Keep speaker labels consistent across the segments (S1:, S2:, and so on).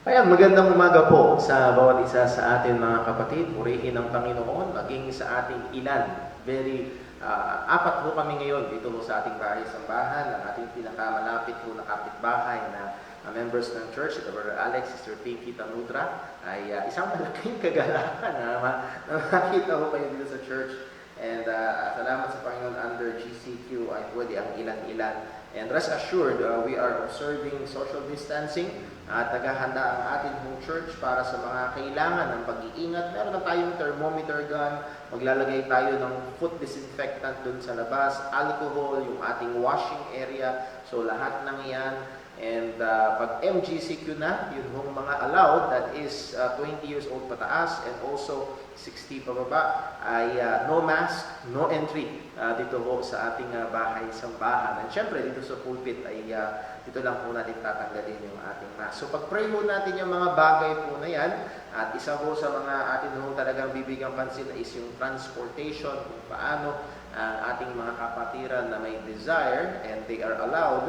S1: Ayan, magandang umaga po sa bawat isa sa atin mga kapatid. Purihin ang Panginoon, maging sa ating ilan. Apat po kami ngayon dito po sa ating bahay-sambahan. Ang ating pinakamalapit po na kapitbahay na members ng church, si Brother Alex, Sister Pinky Tanudra, ay isang malaking kagalakan na makita ko kayo dito sa church. And salamat sa Panginoon, under GCQ ay pwede ang ilan-ilan. And rest assured, we are observing social distancing at naghahanda ang ating home church para sa mga kailangan ng pag-iingat. Meron na tayong thermometer gun, maglalagay tayo ng foot disinfectant dun sa labas, alcohol, yung ating washing area, so lahat ng yan. And pag MGCQ na, yun yung mga allowed, that is 20 years old pataas and also 60 pababa, ay no mask, no entry dito ho sa ating bahay-sambahan. And syempre, dito sa pulpit ay dito lang po natin tatanggalin yung ating mask. So pag-pray ho natin yung mga bagay po na yan, at isa ho sa mga atin ho talagang bibigang pansin is yung transportation, kung paano ang ating mga kapatiran na may desire and they are allowed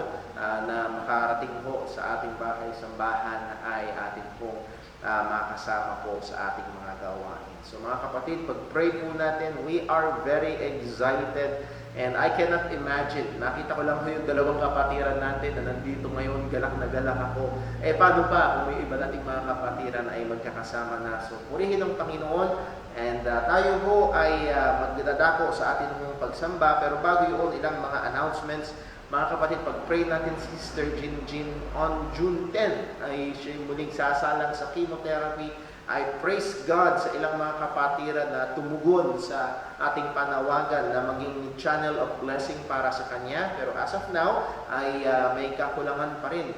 S1: na makarating ho sa ating bahay-sambahan ay atin pong makasama po sa ating mga gawain. So mga kapatid, pag-pray po natin, we are very excited and I cannot imagine, nakita ko lang po yung dalawang kapatiran natin na nandito ngayon, galak na galak ako. Paano pa kung may iba nating mga kapatiran ay magkakasama na? So purihin ang Panginoon. And tayo po ay magdadako sa ating pagsamba. Pero bago yun, ilang mga announcements. Mga kapatid, pag-pray natin si Sister Jinjin on June 10 ay siya muling sasalang sa chemotherapy. I praise God sa ilang mga kapatiran na tumugon sa ating panawagan na maging channel of blessing para sa kanya. Pero as of now, ay may kakulangan pa rin.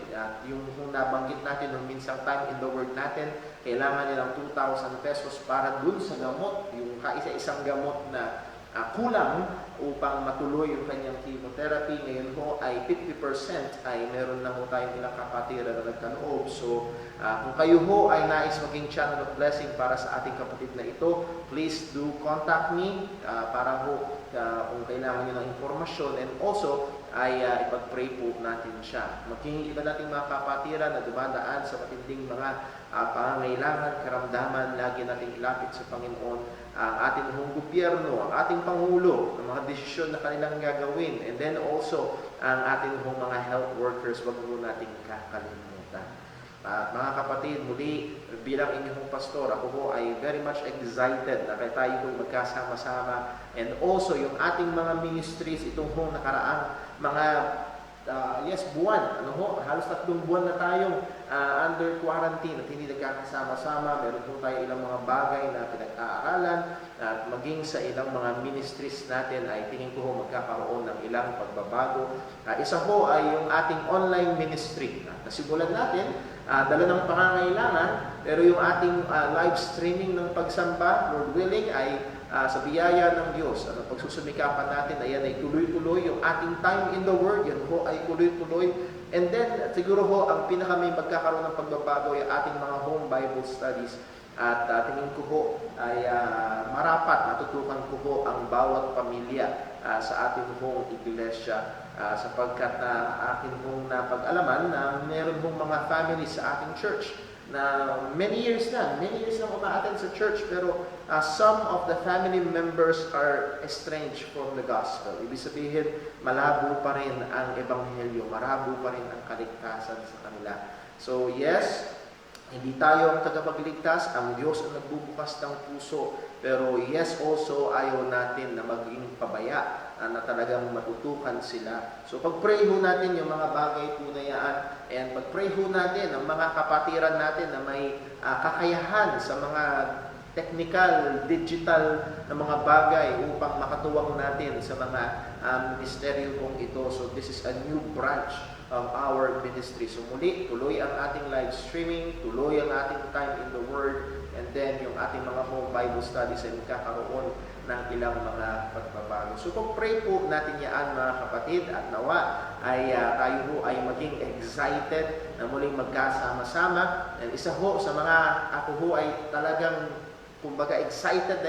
S1: Yung nabanggit natin nung minsang time in the word natin, kailangan nilang 2,000 pesos para dun sa gamot, yung kaisa-isang gamot na kulang upang matuloy yung kanyang chemotherapy. Ngayon ho ay 50% ay meron na ho tayong ilang kapatiran na nagkaloob. So kung kayo ho ay nais maging channel of blessing para sa ating kapatid na ito, please do contact me para ho kung kailangan nyo ng informasyon, and also ay ipag-pray po natin siya. Maging iba nating mga kapatiran na dumadaan sa matinding mga pangangailangan, karamdaman, lagi nating ilapit sa Panginoon ang ating gobyerno, ang ating Pangulo, ang mga desisyon na kanilang gagawin, and then also ang ating mga health workers, wag mo nating kakalimutan. At mga kapatid, muli bilang inyong pastor, ako po ay very much excited na kaya tayo po magkasama-sama, and also yung ating mga ministries, itong nakaraang mga buwan, halos 3 buwan na tayong under quarantine at hindi nagkakasama-sama. Meron po tayo ilang mga bagay na pinag-aaralan at maging sa ilang mga ministries natin ay tingin ko magkakaroon ng ilang pagbabago. Isa po ay yung ating online ministry. Nasimulan natin, dala ng pangangailangan, pero yung ating live streaming ng pagsamba, Lord willing, ay sa biyaya ng Diyos, pagsusumikapan natin, ayan ay tuloy-tuloy. Yung ating time in the Word, yan po ay tuloy-tuloy. And then, siguro ho, ang may magkakaroon ng pagbabago ay ating mga home Bible studies. At tingin ko po ay marapat, matutukan ko po ang bawat pamilya sa ating home iglesia, sapagkat akin pong napag-alaman na meron pong mga families sa ating church na many years na umaattend sa church, pero some of the family members are estranged from the gospel. Ibig sabihin, malabo pa rin ang ebanghelyo, malabo pa rin ang kaligtasan sa kanila. So yes, hindi tayo ang tagapagligtas, ang Diyos ang nagbubukas ng puso. Pero yes, also ayaw natin na maging pabaya na talagang matutukan sila. So pag-pray ho natin yung mga bagay po na yan, and pag-pray ho natin ang mga kapatiran natin na may kakayahan sa mga technical, digital na mga bagay upang makatuwang natin sa mga ministeryo kong ito. So this is a new branch of our ministry. So muli, tuloy ang ating live streaming, tuloy ang ating time in the Word, and then yung ating mga home Bible studies ay magkakaroon ng ilang mga pagbabago. So pag-pray po natin yan mga kapatid, at nawa ay tayo ho ay maging excited na muling magkasama-sama. And isa ho sa mga ako ho ay talagang kumbaga excited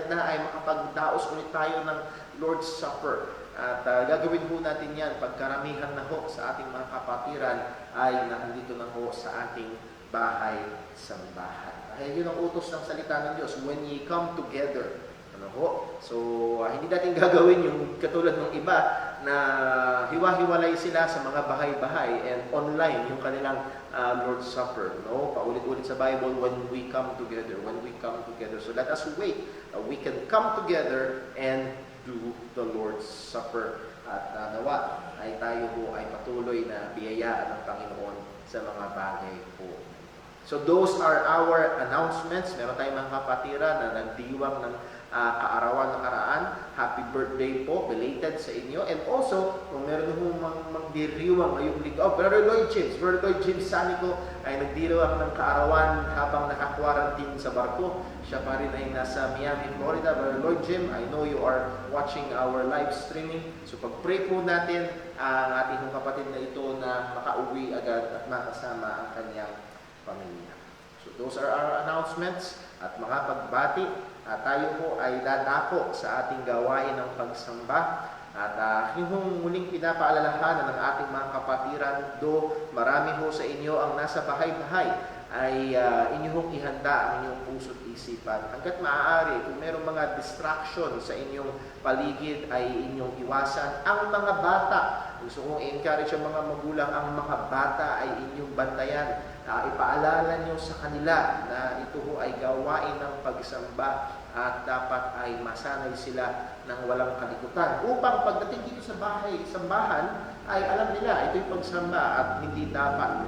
S1: na ay makapagdaos ulit tayo ng Lord's Supper. At gagawin ho natin yan pagkaramihan na ho sa ating mga kapatiran ay nandito na ho sa ating bahay-sambahan. Dahil yun ang utos ng salita ng Diyos, when ye come together. Ano ho? So, hindi natin gagawin yung katulad ng iba na hiwa-hiwalay sila sa mga bahay-bahay and online yung kanilang Lord's Supper. No? Paulit-ulit sa Bible, when we come together. So let us wait. We can come together and do the Lord's Supper. At nawa ay tayo po ay patuloy na biyayaan ng Panginoon sa mga bagay po. So those are our announcements. Meron tayong mga kapatira na nagdiwang ng kaarawan ng karaan. Happy birthday po, belated sa inyo. And also, kung meron hong magdiriwang ngayong linggo, Brother Lloyd James Sanico ay nagdiriwang ng kaarawan habang naka-quarantine sa barko. Siya pa rin ay nasa Miami, Florida. Brother Lloyd Jim, I know you are watching our live streaming. So pag-pray po natin ang ating kapatid na ito na makauwi agad at makasama ang kanyang pamilya. So those are our announcements at mga pagbati. Tayo po ay dadako sa ating gawain ng pagsamba. At yung muling pinapaalalahanan ng ating mga kapatiran, do marami ho sa inyo ang nasa bahay-bahay, ay inyong ihanda ang inyong puso't isipan. Hanggat maaari, kung mayroong mga distraction sa inyong paligid, ay inyong iwasan. Ang mga bata, gusto kong i-encourage ang mga magulang, ang mga bata ay inyong bantayan. Ipaalala nyo sa kanila na ito ho ay gawain ng pagsamba at dapat ay masanay sila ng walang kalikutan. Upang pagdating dito sa sambahan, ay alam nila, ito yung pagsamba at hindi dapat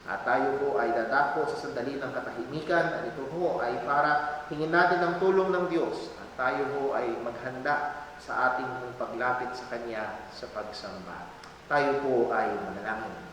S1: at tayo po ay dadako sa sandali ng katahimikan at ito po ay para hingin natin ang tulong ng Diyos at tayo po ay maghanda sa ating paglapit sa Kanya sa pagsamba. Tayo po ay manalangin.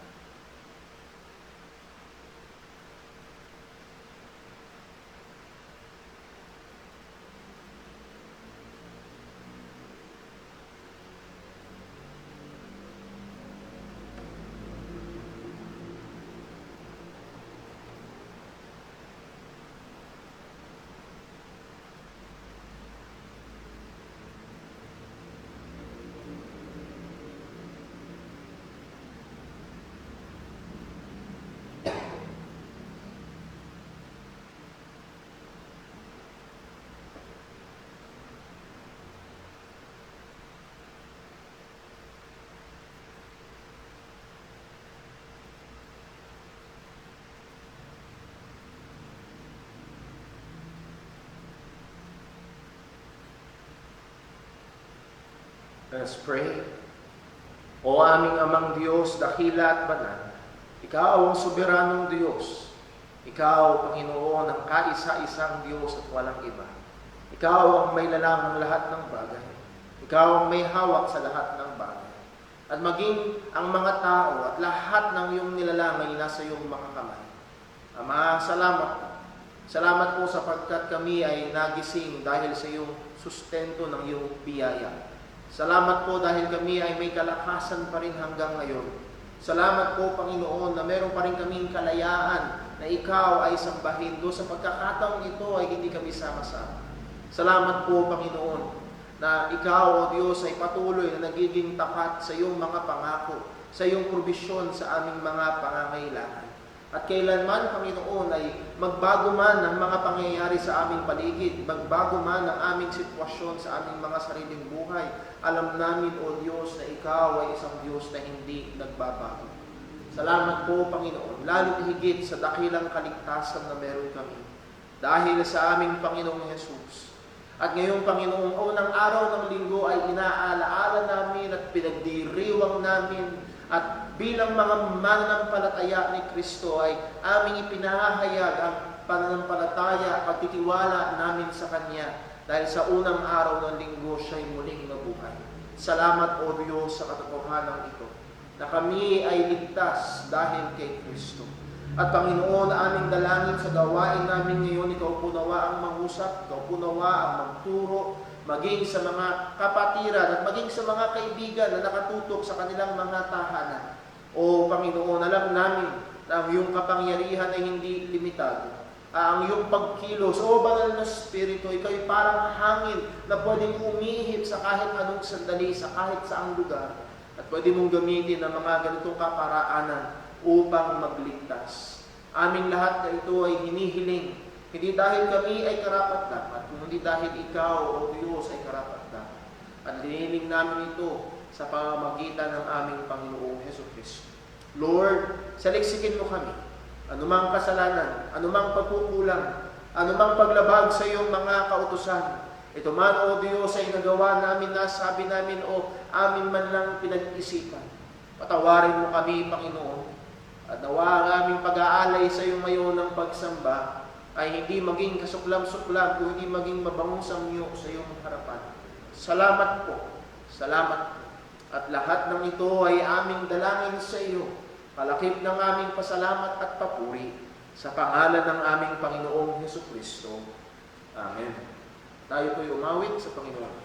S1: Let's pray. O aming amang Diyos, dakila at banal, Ikaw ang soberanong Diyos. Ikaw, Panginoon, ang kaisa-isang Diyos at walang iba. Ikaw ang may lalang ng lahat ng bagay. Ikaw ang may hawak sa lahat ng bagay. At maging ang mga tao at lahat ng iyong nilalang ay nasa iyong mga kamay. Ama, salamat po. Salamat po sapagkat kami ay nagising dahil sa iyong sustento ng iyong biyaya. Salamat po dahil kami ay may kalakasan pa rin hanggang ngayon. Salamat po, Panginoon, na meron pa rin kaming kalayaan na Ikaw ay sambahin do sa pagkakataong ito ay hindi kami sama-sama. Salamat po, Panginoon, na Ikaw, O Diyos, ay patuloy na nagiging tapat sa iyong mga pangako, sa iyong probisyon sa aming mga pangangailangan. At kailanman, Panginoon, ay magbago man ang mga pangyayari sa aming paligid, magbago man ang aming sitwasyon sa aming mga sariling buhay, alam namin, O Diyos, na Ikaw ay isang Diyos na hindi nagbabago. Salamat po, Panginoon, lalo higit sa dakilang kaligtasan na meron kami, dahil sa aming Panginoong Hesus. At ngayong Panginoong unang araw ng linggo ay inaalaala namin at pinagdiriwang namin at bilang mga mananampalataya ni Kristo ay aming ipinahahayag ang pananampalataya at pagtitiwala namin sa Kanya dahil sa unang araw ng linggo siya'y muling nabuhay. Salamat, O Diyos, sa katotohanan ito na kami ay ligtas dahil kay Kristo. At Panginoon, aming dalangin sa gawain namin ngayon, Ikaw po nawa ang mangusap, Ikaw po nawa ang magturo, maging sa mga kapatiran at maging sa mga kaibigan na nakatutok sa kanilang mga tahanan. O Panginoon, alam namin na ang iyong kapangyarihan ay hindi limitado. Ang iyong pagkilos, O Banal na Espiritu, Ikaw ay parang hangin na pwedeng umihip sa kahit anong sandali, sa kahit saang lugar. At pwede mong gamitin ang mga ganitong kaparaanan upang magligtas. Aming lahat na ito ay hinihiling, hindi dahil kami ay karapat-dapat, kundi dahil Ikaw, O Diyos, ay karapat-dapat. At hinihiling namin ito sa pamamagitan ng aming Panginoong Hesukristo. Lord, saliksikin mo kami. Anumang kasalanan, anumang pagkukulang, anumang paglabag sa iyong mga kautusan, ito man, O Diyos, ay nagawa namin na sabi namin, O amin man lang pinag-isipan. Patawarin mo kami, Panginoon, at nawa ang aming pag-aalay sa iyong mayon ng pagsamba ay hindi maging kasuklam-suklam, kundi maging mabangong samyo sa iyong harapan. Salamat po, salamat po. At lahat ng ito ay aming dalangin sa iyo, kalakip ng aming pasalamat at papuri, sa pangalan ng aming Panginoong Hesukristo. Amen. Tayo po'y umawit sa Panginoon.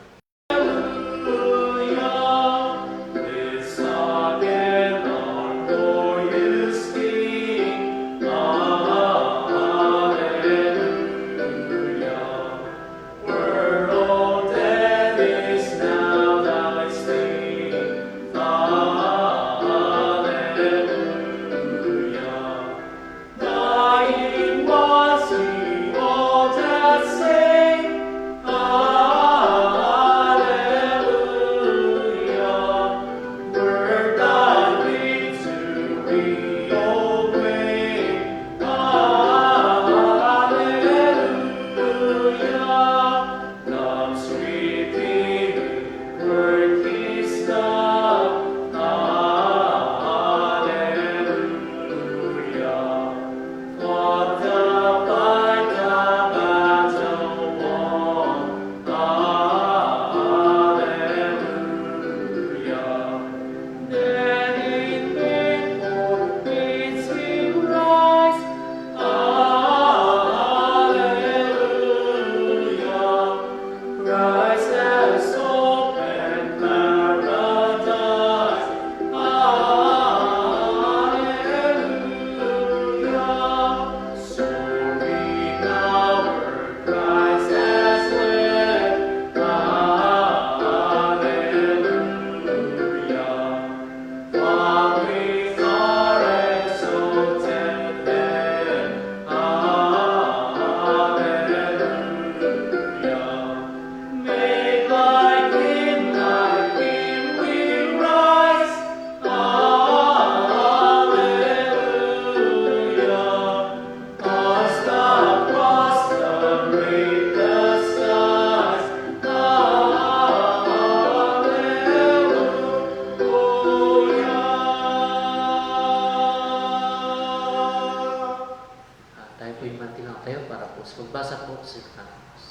S2: Magbasa po sa Katangos.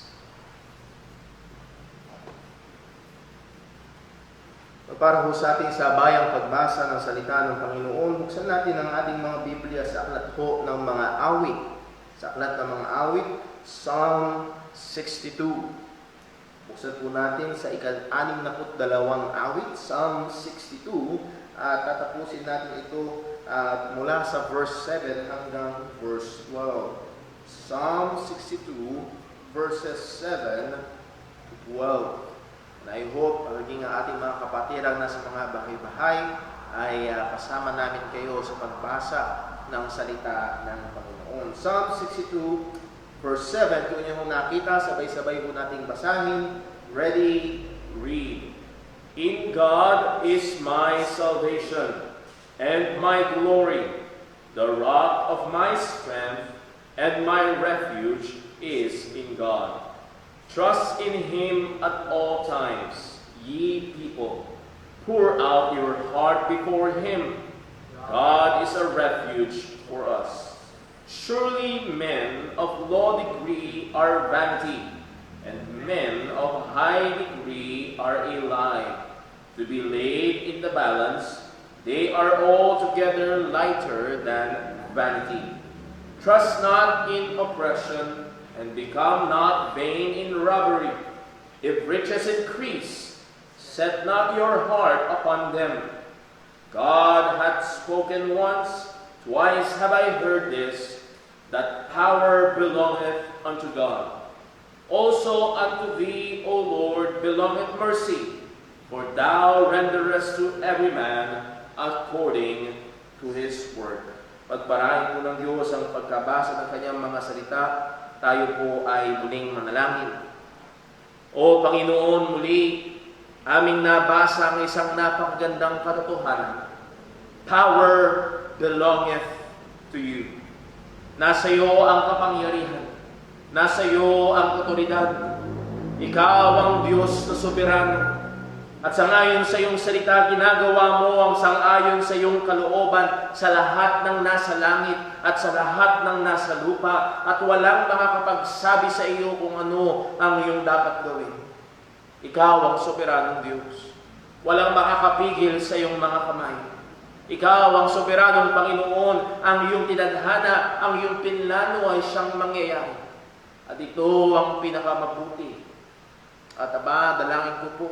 S1: Para po sa ating sabayang pagbasa ng salita ng Panginoon, buksan natin ang ating mga Biblia sa aklat po ng mga awit. Sa aklat ng mga awit, Psalm 62. Buksan po natin sa ika-62 awit, Psalm 62, at tatapusin natin ito mula sa verse 7 hanggang verse 12. Psalm 62, verses 7 to 12. And I hope, maging ang ating mga kapatiran na sa mga bahay-bahay, ay kasama namin kayo sa pagbasa ng salita ng Panginoon. Psalm 62, verse 7. Kung inyo nakita, sabay-sabay po nating basahin. Ready, read. In God is my salvation and my glory, the rock of my strength, and my refuge is in God. Trust in Him at all times, ye people. Pour out your heart before Him. God is a refuge for us. Surely men of low degree are vanity, and men of high degree are a lie. To be laid in the balance, they are altogether lighter than vanity. Trust not in oppression, and become not vain in robbery. If riches increase, set not your heart upon them. God hath spoken once, twice have I heard this, that power belongeth unto God. Also unto thee, O Lord, belongeth mercy, for thou renderest to every man according to his work. Pagpalain po ng Diyos ang pagkabasa ng kanyang mga salita, tayo po ay muling manalangin. O Panginoon, muli aming nabasa ang isang napakagandang katotohanan. Power belongeth to you. Nasa iyo ang kapangyarihan. Nasa iyo ang otoridad. Ikaw ang Diyos na soberano. At sangayon sa iyong salita, ginagawa mo ang sangayon sa iyong kalooban sa lahat ng nasa langit at sa lahat ng nasa lupa, at walang makakapagsabi sa iyo kung ano ang iyong dapat gawin. Ikaw ang soberanong Diyos. Walang makakapigil sa iyong mga kamay. Ikaw ang soberanong Panginoon, ang iyong tinadhana, ang iyong pinlano ay siyang mangyayari. At ito ang pinakamabuti. At dalangin ko po,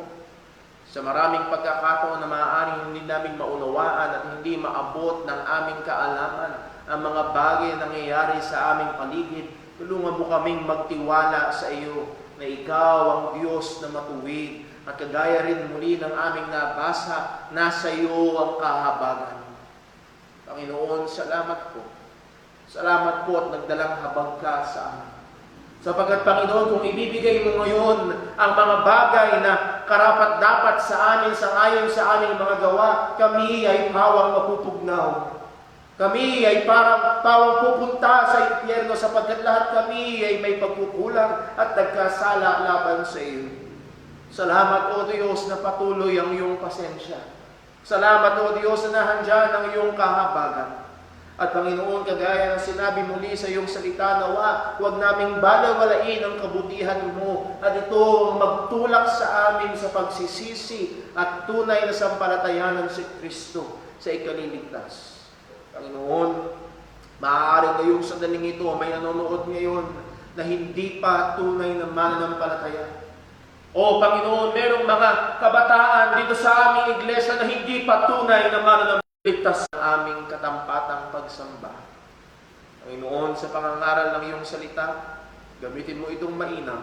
S1: sa maraming pagkakataon na maaaring hindi namin maunawaan at hindi maabot ng aming kaalaman ang mga bagay na nangyayari sa aming paligid, tulungan mo kaming magtiwala sa iyo na ikaw ang Diyos na matuwid, at kagaya rin muli ng aming nabasa, nasa iyo ang kahabagan. Panginoon, salamat po. Salamat po at nagdalang habag ka sa amin. Sapagkat Panginoon, kung ibibigay mo ngayon ang mga bagay na karapat-dapat sa amin, sangayon sa aming mga gawa, kami ay pawang mapupugnaw. Kami ay parang pawang pupunta sa impyerno, sapagkat lahat kami ay may pagkukulang at nagkasala laban sa iyo. Salamat, O Diyos, na patuloy ang iyong pasensya. Salamat, O Diyos, na nahandyan ang iyong kahabagan. At Panginoon, kagaya ng sinabi muli sa iyong salita, nawa, huwag naming balawalain ang kabutihan mo, at ito ang magtulak sa amin sa pagsisisi at tunay na sampalatayanan si Kristo sa ikaliligtas. Panginoon, maaari ngayong sandaling ito, may nanonood ngayon na hindi pa tunay na mananampalataya. O Panginoon, merong mga kabataan dito sa aming iglesia na hindi pa tunay na mananampalataya. Ligtas ang aming katampatang pagsamba. Panginoon, sa pangangaral ng iyong salita, gamitin mo itong mainam.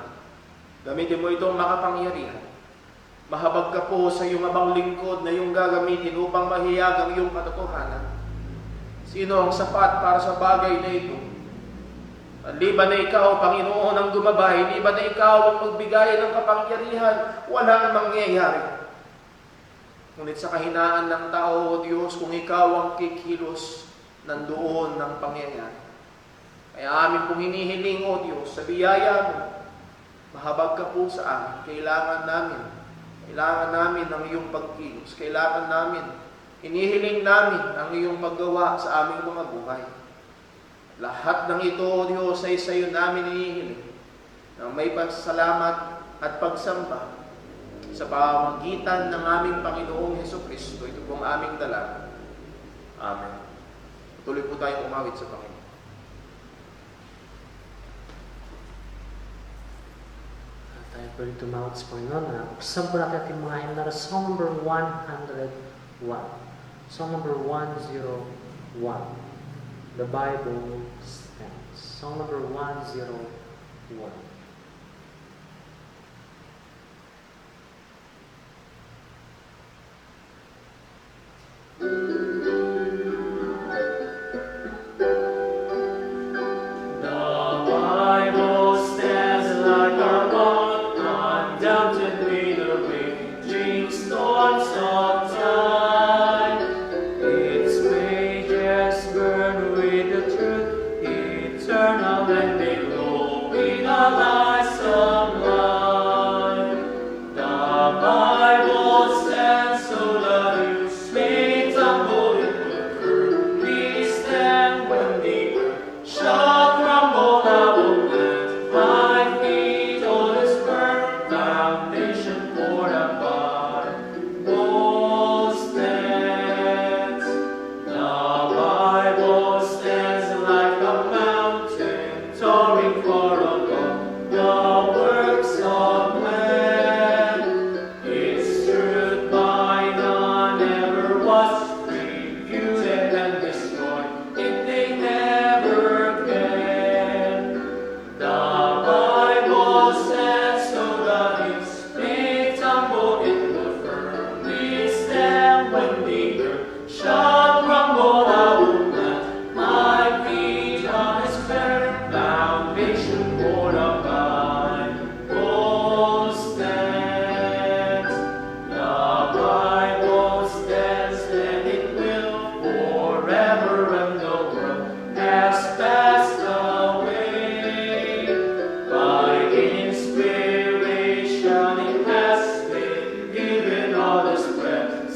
S1: Gamitin mo itong makapangyarihan. Mahabag ka po sa iyong abang lingkod na iyong gagamitin upang mahiyag ang iyong katotohanan. Sino ang sapat para sa bagay na ito? Liban na ikaw, Panginoon, ang gumabay, liban na ikaw ang magbigay ng kapangyarihan, walang mangyayari. Ngunit sa kahinaan ng tao, O Diyos, kung ikaw ang kikilos, nandoon ng pangyayari. Kaya amin pong hinihiling, O Diyos, sa biyaya mo, mahabag ka po sa amin. Kailangan namin ang iyong pagkilos. Kailangan namin, hinihiling namin ang iyong paggawa sa aming mga buhay. Lahat ng ito, O Diyos, ay sa iyo namin hinihiling, na may pagsalamat at pagsamba sa pamamagitan ng aming Panginoong Hesukristo. Ito pong aming dalangin. Amen. Tuloy po tayong umawit sa Panginoon.
S2: Tayo po rin tumawag sa Panginoon. Buksan po natin ating mga hymn na song number 101. Song number 101. The Bible Stands. Song number 101.
S3: Eternal and they glow in a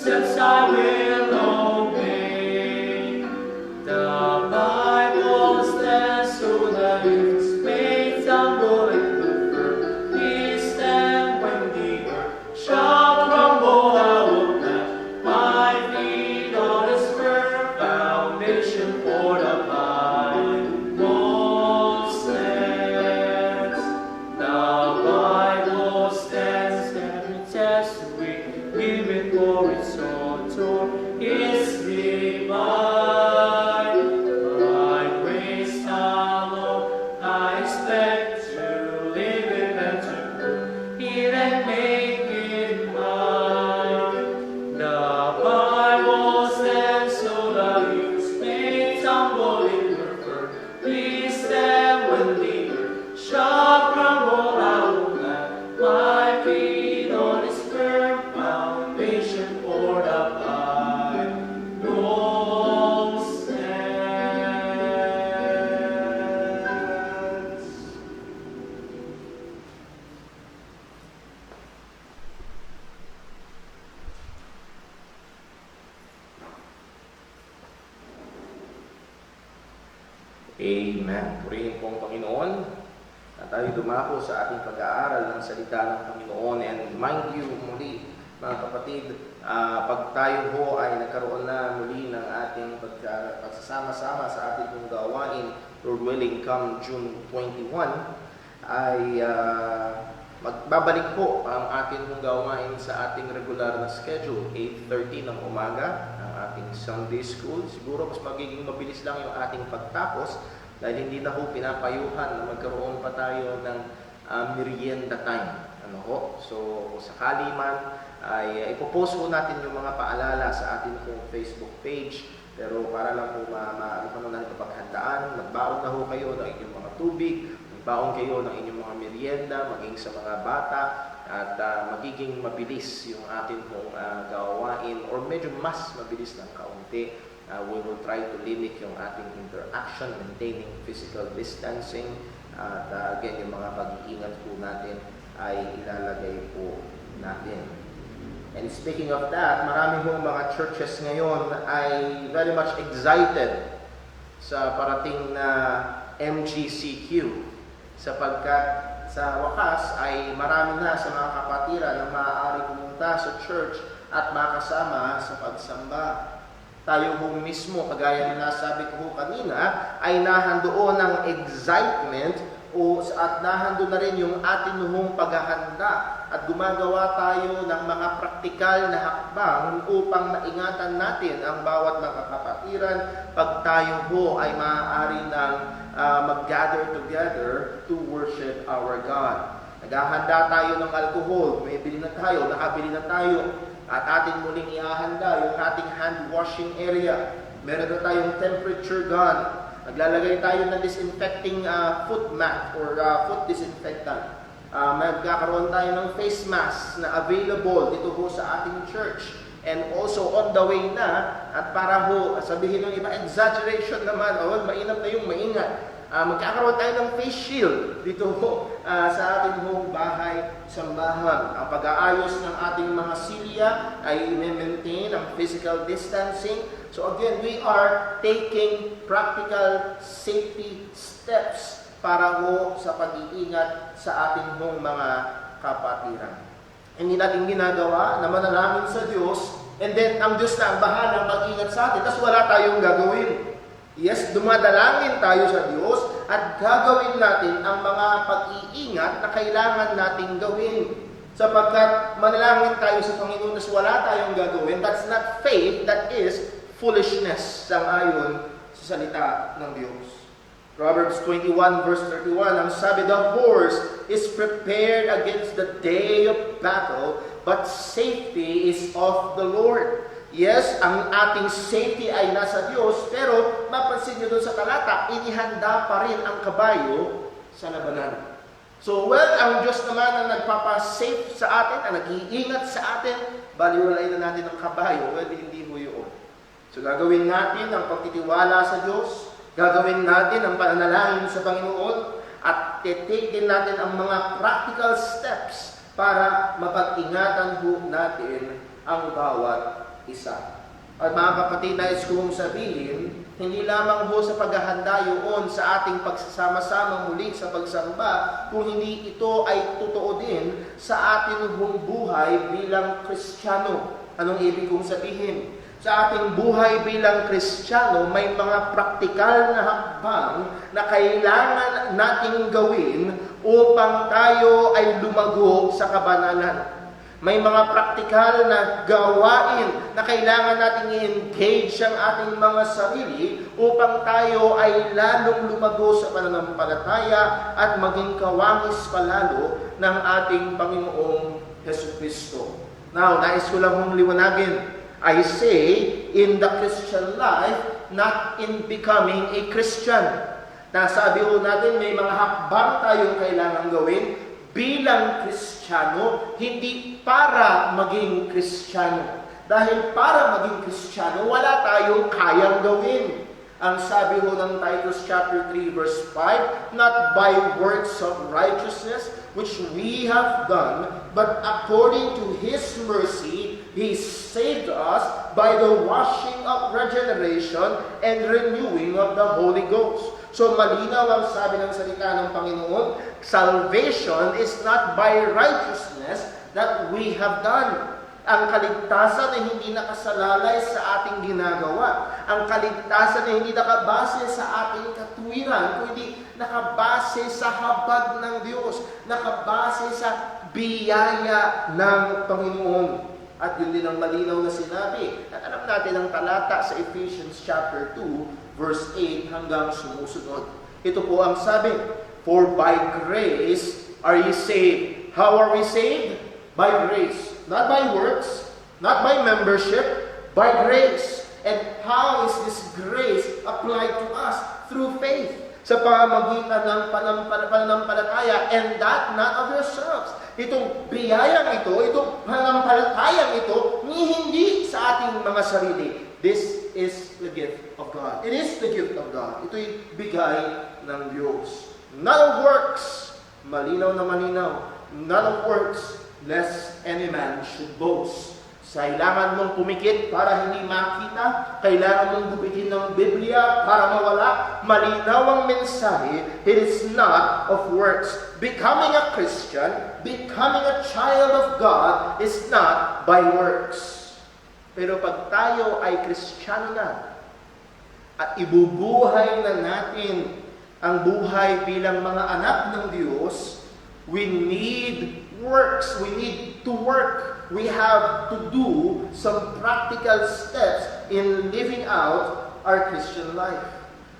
S2: precepts I will obey. The Bible stands so that its may stumble in the firm. He stand when the earth shall crumble. I will plant my feet on its firm foundation, for the Bible stands. The Bible stands, every test we give it for its author is divine. By grace alone, I expect to live it and to prove it and make it mine. The Bible stands so the youth may tumble in your firm. Please stand when the earth shall crumble. I will plant my feet on its firm foundation, for the Bible stands.
S1: Amen. Purihin po ang Panginoon. At tayo dumako sa ating pag-aaral ng salita ng Panginoon. And mind you, muli, mga kapatid, pag tayo ho ay nagkaroon na muli ng ating pagsasama-sama sa ating pong gawain, Lord willing, come June 21, ay magbabalik po ang ating pong gawain sa ating regular na schedule, 8:30 ng umaga, ang ating Sunday School. Siguro mas magiging mabilis lang yung ating pagtapos dahil hindi na ho pinapayuhan na magkaroon pa tayo ng merienda time. Ano ho? So, kung sakali man, ay ipopost ho natin yung mga paalala sa ating pong Facebook page. Pero para lang po ano natin paghandaan, magbaon na ho kayo ng inyong mga tubig, magbaon kayo ng inyong mga merienda, maging sa mga bata, at magiging mabilis yung ating pong gawain, or medyo mas mabilis ng kaunti. We will try to limit yung ating interaction, maintaining physical distancing, at again, yung mga pag-iingat po natin ay ilalagay po natin. And speaking of that, marami hong mga churches ngayon ay very much excited sa parating na MGCQ, sapagkat sa wakas ay marami na sa mga kapatiran na maaari pumunta sa church at makasama sa pagsamba. Tayo ho mismo, kagaya na nasabi ko ho kanina, ay nahandoon ng excitement at nahando na rin yung ating hong paghahanda at gumagawa tayo ng mga praktikal na hakbang upang maingatan natin ang bawat mga kapatiran pag tayo ho ay maaari ng mag-gather together to worship our God. Naghahanda tayo ng alcohol, may bili na tayo, nakabili na tayo, at ating muling ihahanda yung ating hand washing area. Meron na tayong temperature gun. Naglalagay tayo ng disinfecting foot mat or foot disinfectant. Magkakaroon tayo ng face mask na available dito ho sa ating church. And also on the way na, at para ho, sabihin ng iba, exaggeration naman, mainam na yung maingat. Magkakaroon tayo ng face shield dito ho sa ating hong bahay sambahan. Ang pag-aayos ng ating mga silya ay i-maintain ang physical distancing. So again, we are taking practical safety steps para ho sa pag-iingat sa ating hong mga kapatiran. Hindi natin ginagawa na manalangin sa Diyos, and then ang Diyos na ang bahalang mag-ingat sa atin, tapos wala tayong gagawin. Yes, dumadalangin tayo sa Diyos at gagawin natin ang mga pag-iingat na kailangan nating gawin. Sapagkat manalangin tayo sa Panginoon na wala tayong gagawin, that's not faith, that is foolishness sang-ayon sa salita ng Diyos. Proverbs 21 verse 31, ang sabi, the horse is prepared against the day of battle, but safety is of the Lord. Yes, ang ating safety ay nasa Diyos, pero mapansin nyo doon sa talata, inihanda pa rin ang kabayo sa labanan. So, ang Diyos naman ang nagpapasafe sa atin, ang nag-iingat sa atin, baliwalay na natin ang kabayo, hindi mo yun. So, gagawin natin ang pagtitiwala sa Diyos, gagawin natin ang pananalangin sa Panginoon, at titake din natin ang mga practical steps para mapag-ingatan ho natin ang bawat isa. At mga kapatid, nais kong sabihin, hindi lamang ho sa paghahanda yun sa ating pagsasama-sama muli sa pagsamba, kung hindi ito ay totoo din sa ating buhay bilang Kristiyano. Anong ibig kong sabihin? Sa ating buhay bilang Kristiyano, may mga praktikal na hakbang na kailangan nating gawin upang tayo ay lumago sa kabanalan. May mga praktikal na gawain na kailangan nating i-engage ang ating mga sarili upang tayo ay lalong lumago sa pananampalataya at maging kawangis palalo ng ating Panginoong Jesucristo. Now, nais ko lang hong liwanagin. I say, in the Christian life, not in becoming a Christian. Nasabi ho natin, may mga hakbang tayong kailangan gawin bilang Kristiyano, hindi para maging Kristiyano. Dahil para maging Kristiyano, wala tayong kayang gawin. Ang sabi ho ng Titus chapter 3 verse 5, not by works of righteousness which we have done, but according to His mercy, He saved us by the washing of regeneration and renewing of the Holy Ghost. So malinaw ang sabi ng salita ng Panginoon, salvation is not by righteousness that we have done. Ang kaligtasan ay hindi nakasalalay sa ating ginagawa. Ang kaligtasan ay hindi nakabase sa ating katuwiran, kundi nakabase sa habag ng Diyos, nakabase sa biyaya ng Panginoon. At yun din ang malinaw na sinabi. At alam natin ang talata sa Ephesians chapter 2, verse 8 hanggang sumusunod. Ito po ang sabi, for by grace are ye saved. How are we saved? By grace. Not by works, not by membership, by grace. And how is this grace applied to us? Through faith. Sa pamamagitan ng pananampalataya, and that not of yourselves. Itong biyayang ito, itong pananampalatayang ito, hindi sa ating mga sarili. This is the gift of God. It is the gift of God. Ito'y bigay ng Diyos. Not of works, malinaw na malinaw. Not of works, lest any man should boast. Kailangan mong pumikit para hindi makita. Kailangan mong gupitin ng Biblia para mawala. Malinaw ang mensahe. It is not of works. Becoming a Christian, becoming a child of God is not by works. Pero pag tayo ay Kristiyano na at ibubuhay na natin ang buhay bilang mga anak ng Diyos, we need works. We need to work. We have to do some practical steps in living out our Christian life.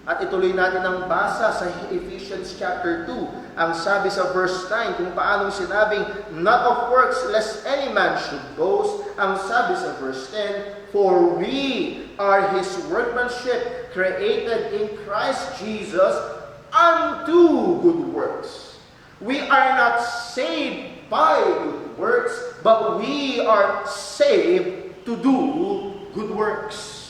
S1: At ituloy natin ang basa sa Ephesians chapter 2. Ang sabi sa verse 9, kung paanong sinabing, not of works, lest any man should boast. Ang sabi sa verse 10, for we are His workmanship, created in Christ Jesus unto good works. We are not saved by good works, but we are saved to do good works.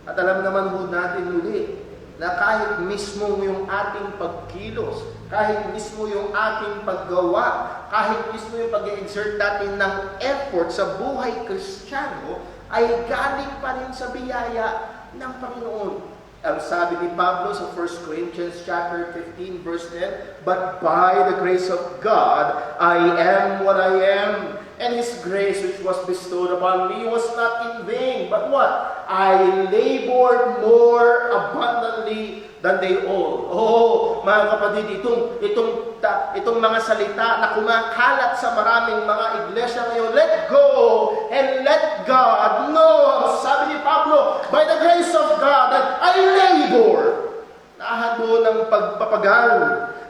S1: At alam naman po natin muli na kahit mismo yung ating pagkilos, kahit mismo yung ating paggawa, kahit mismo yung pag-exert natin ng effort sa buhay Kristiyano, ay galing pa rin sa biyaya ng Panginoon. Ang sabi ni Pablo sa 1 Corinthians chapter 15 verse 10, but by the grace of God, I am what I am. And His grace which was bestowed upon me was not in vain, but what? I labored more abundantly than they all. Oh, mga kapatid, itong mga salita na kumakalat sa maraming mga iglesia ngayon, let go and let God know. Sabi ni Pablo, by the grace of God, that I labor. Nahando ng pagpapagal,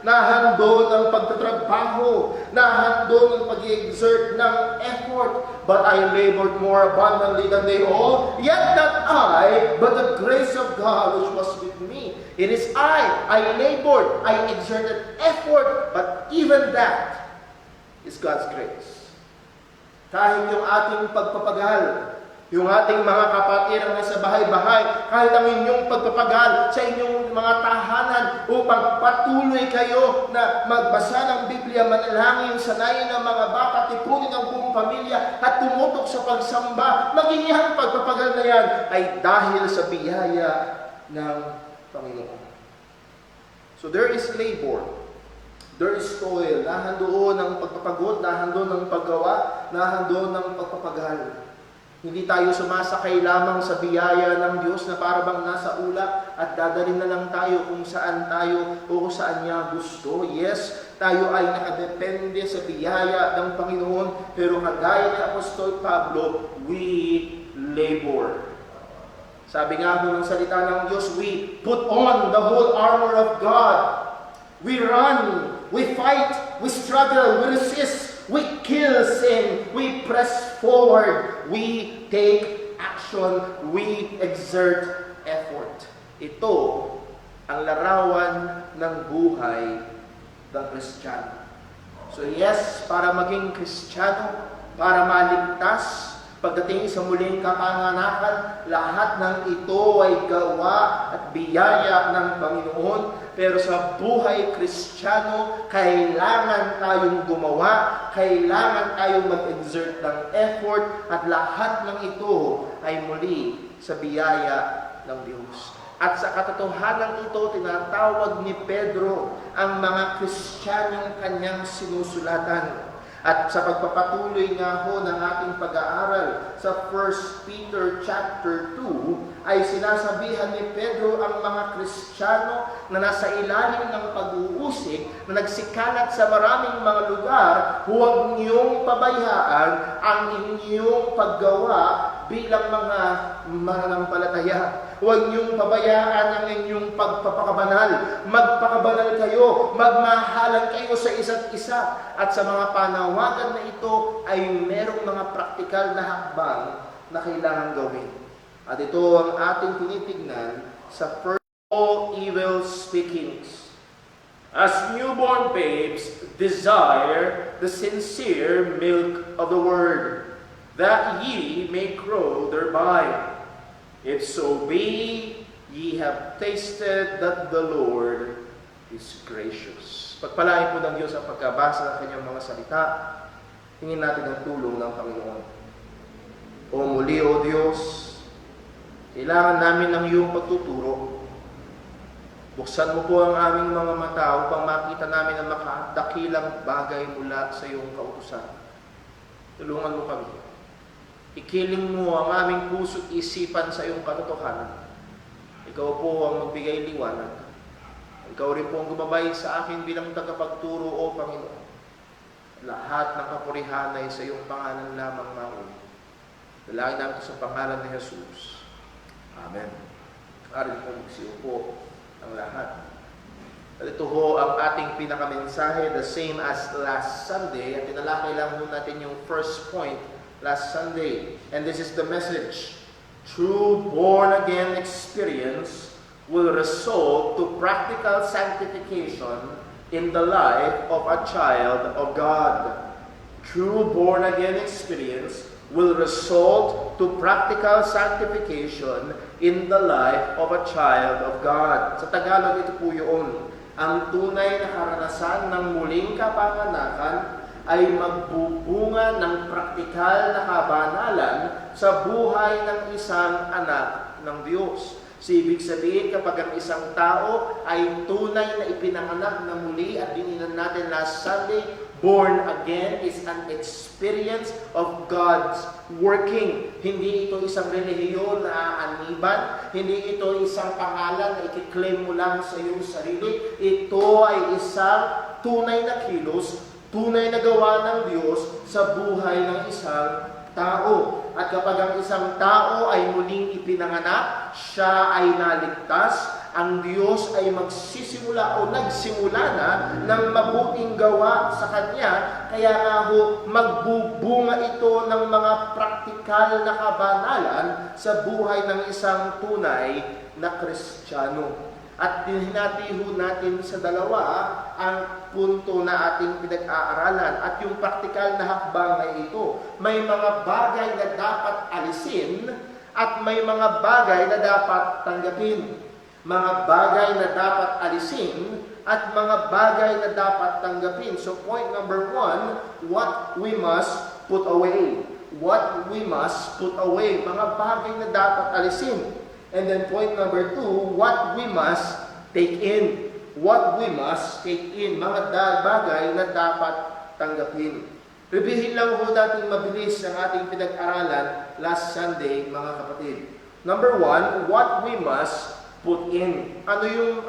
S1: nahando ng pagtatrabaho, nahando ng pag-exert ng effort, but I labored more abundantly than they all, yet not I, but the grace of God which was with me. It is I labored, I exerted effort, but even that is God's grace. Kahit yung ating pagpapagal, Yung ating mga kapatid ang nasa bahay-bahay, kahit ang inyong pagpapagal sa inyong mga tahanan upang patuloy kayo na magbasa ng Biblia, manalangin, sanayin ng mga bata, tipunin ang buong pamilya at tumutok sa pagsamba, maging ang pagpapagal na yan ay dahil sa biyaya ng Panginoon. So there is labor. There is toil. Nahandoon ang pagpapagod, nahandoon ang paggawa, nahandoon ang pagpapagal. Hindi tayo sumasakay lamang sa biyaya ng Diyos na parabang nasa ulap at dadalhin na lang tayo kung saan tayo o kung saan niya gusto. Yes, tayo ay nakadepende sa biyaya ng Panginoon, pero kagaya ni Apostol Pablo, we labor. Sabi nga po ng salita ng Diyos, we put on the whole armor of God. We run, we fight, we struggle, we resist. We kill sin. We press forward. We take action. We exert effort. Ito ang larawan ng buhay ng Kristiyano. So yes, para maging Kristiyano, para maligtas, pagdating sa muling kapanganakan, lahat ng ito ay gawa at biyaya ng Panginoon. Pero sa buhay Kristiyano, kailangan tayong gumawa, kailangan tayong mag-exert ng effort, at lahat ng ito ay muli sa biyaya ng Diyos. At sa katotohanan ito, tinatawag ni Pedro ang mga Kristiyanong kanyang sinusulatan. At sa pagpapatuloy nga ho ng ating pag-aaral sa 1 Peter chapter 2, ay sinasabihan ni Pedro ang mga Kristiyano na nasa ilalim ng pag-uusig, na nagsikalat sa maraming mga lugar, huwag niyong pabayaan ang inyong paggawa bilang mga mananampalataya. Huwag niyong pabayaan ang inyong pagpapakabanal. Magpakabanal kayo, magmahalan kayo sa isa't isa. At sa mga panawagan na ito ay merong mga praktikal na hakbang na kailangan gawin. At ito ang ating tinitignan sa first all evil speakings. As newborn babes desire the sincere milk of the word, that ye may grow thereby. If so be, ye have tasted that the Lord is gracious. Pagpalain po ng Diyos ang pagkabasa ng kanyang mga salita. Hingin natin ang tulong ng Panginoon. O muli, O Diyos, kailangan namin ng iyong pagtuturo. Buksan mo po ang aming mga mata upang makita namin ang makadakilang bagay mula sa iyong kautusan. Tulungan mo kami. Ikiling mo ang aming puso't isipan sa iyong katotohanan. Ikaw po ang magbigay liwanag. Ikaw rin po ang gumabay sa akin bilang tagapagturo, O Panginoon. Lahat ng kapurihan ay sa iyong pangalan lamang mauni. Dalangin namin sa pangalan ni Jesus. Amen. Arin po magsiupo ang lahat. At ito ho ang ating pinakamensahe, the same as last Sunday. At tinalakay lang ho natin yung first point last Sunday. And this is the message. True born-again experience will result to practical sanctification in the life of a child of God. True born-again experience will result to practical sanctification in the life of a child of God. Sa Tagalog, ito po yun. Ang tunay na karanasan ng muling kapanganakan ay magbubunga ng praktikal na kabanalan sa buhay ng isang anak ng Diyos. So, ibig sabihin, kapag ang isang tao ay tunay na ipinanganak na muli, at dininan natin last Sunday, born again is an experience of God's working. Hindi ito isang relihiyon na aaniban. Hindi ito isang pangalan na ikiklaim mo lang sa iyong sarili. Ito ay isang tunay na kilos, tunay na gawa ng Diyos sa buhay ng isang tao. At kapag ang isang tao ay muling ipinanganak, siya ay naligtas, ang Diyos ay magsisimula o nagsimula na ng mabuting gawa sa Kanya, kaya nga ho, magbubunga ito ng mga praktikal na kabanalan sa buhay ng isang tunay na Kristiyano. At hinati ho natin sa dalawa ang punto na ating pinag-aaralan at yung praktikal na hakbang na ito. May mga bagay na dapat alisin at may mga bagay na dapat tanggapin. Mga bagay na dapat alisin at mga bagay na dapat tanggapin. So point number 1, what we must put away. What we must put away. Mga bagay na dapat alisin. And then point number 2, what we must take in. What we must take in. Mga bagay na dapat tanggapin. Reviewin lang po natin mabilis ang ating pinag-aralan last Sunday, mga kapatid. Number 1, what we must put in. Ano yung,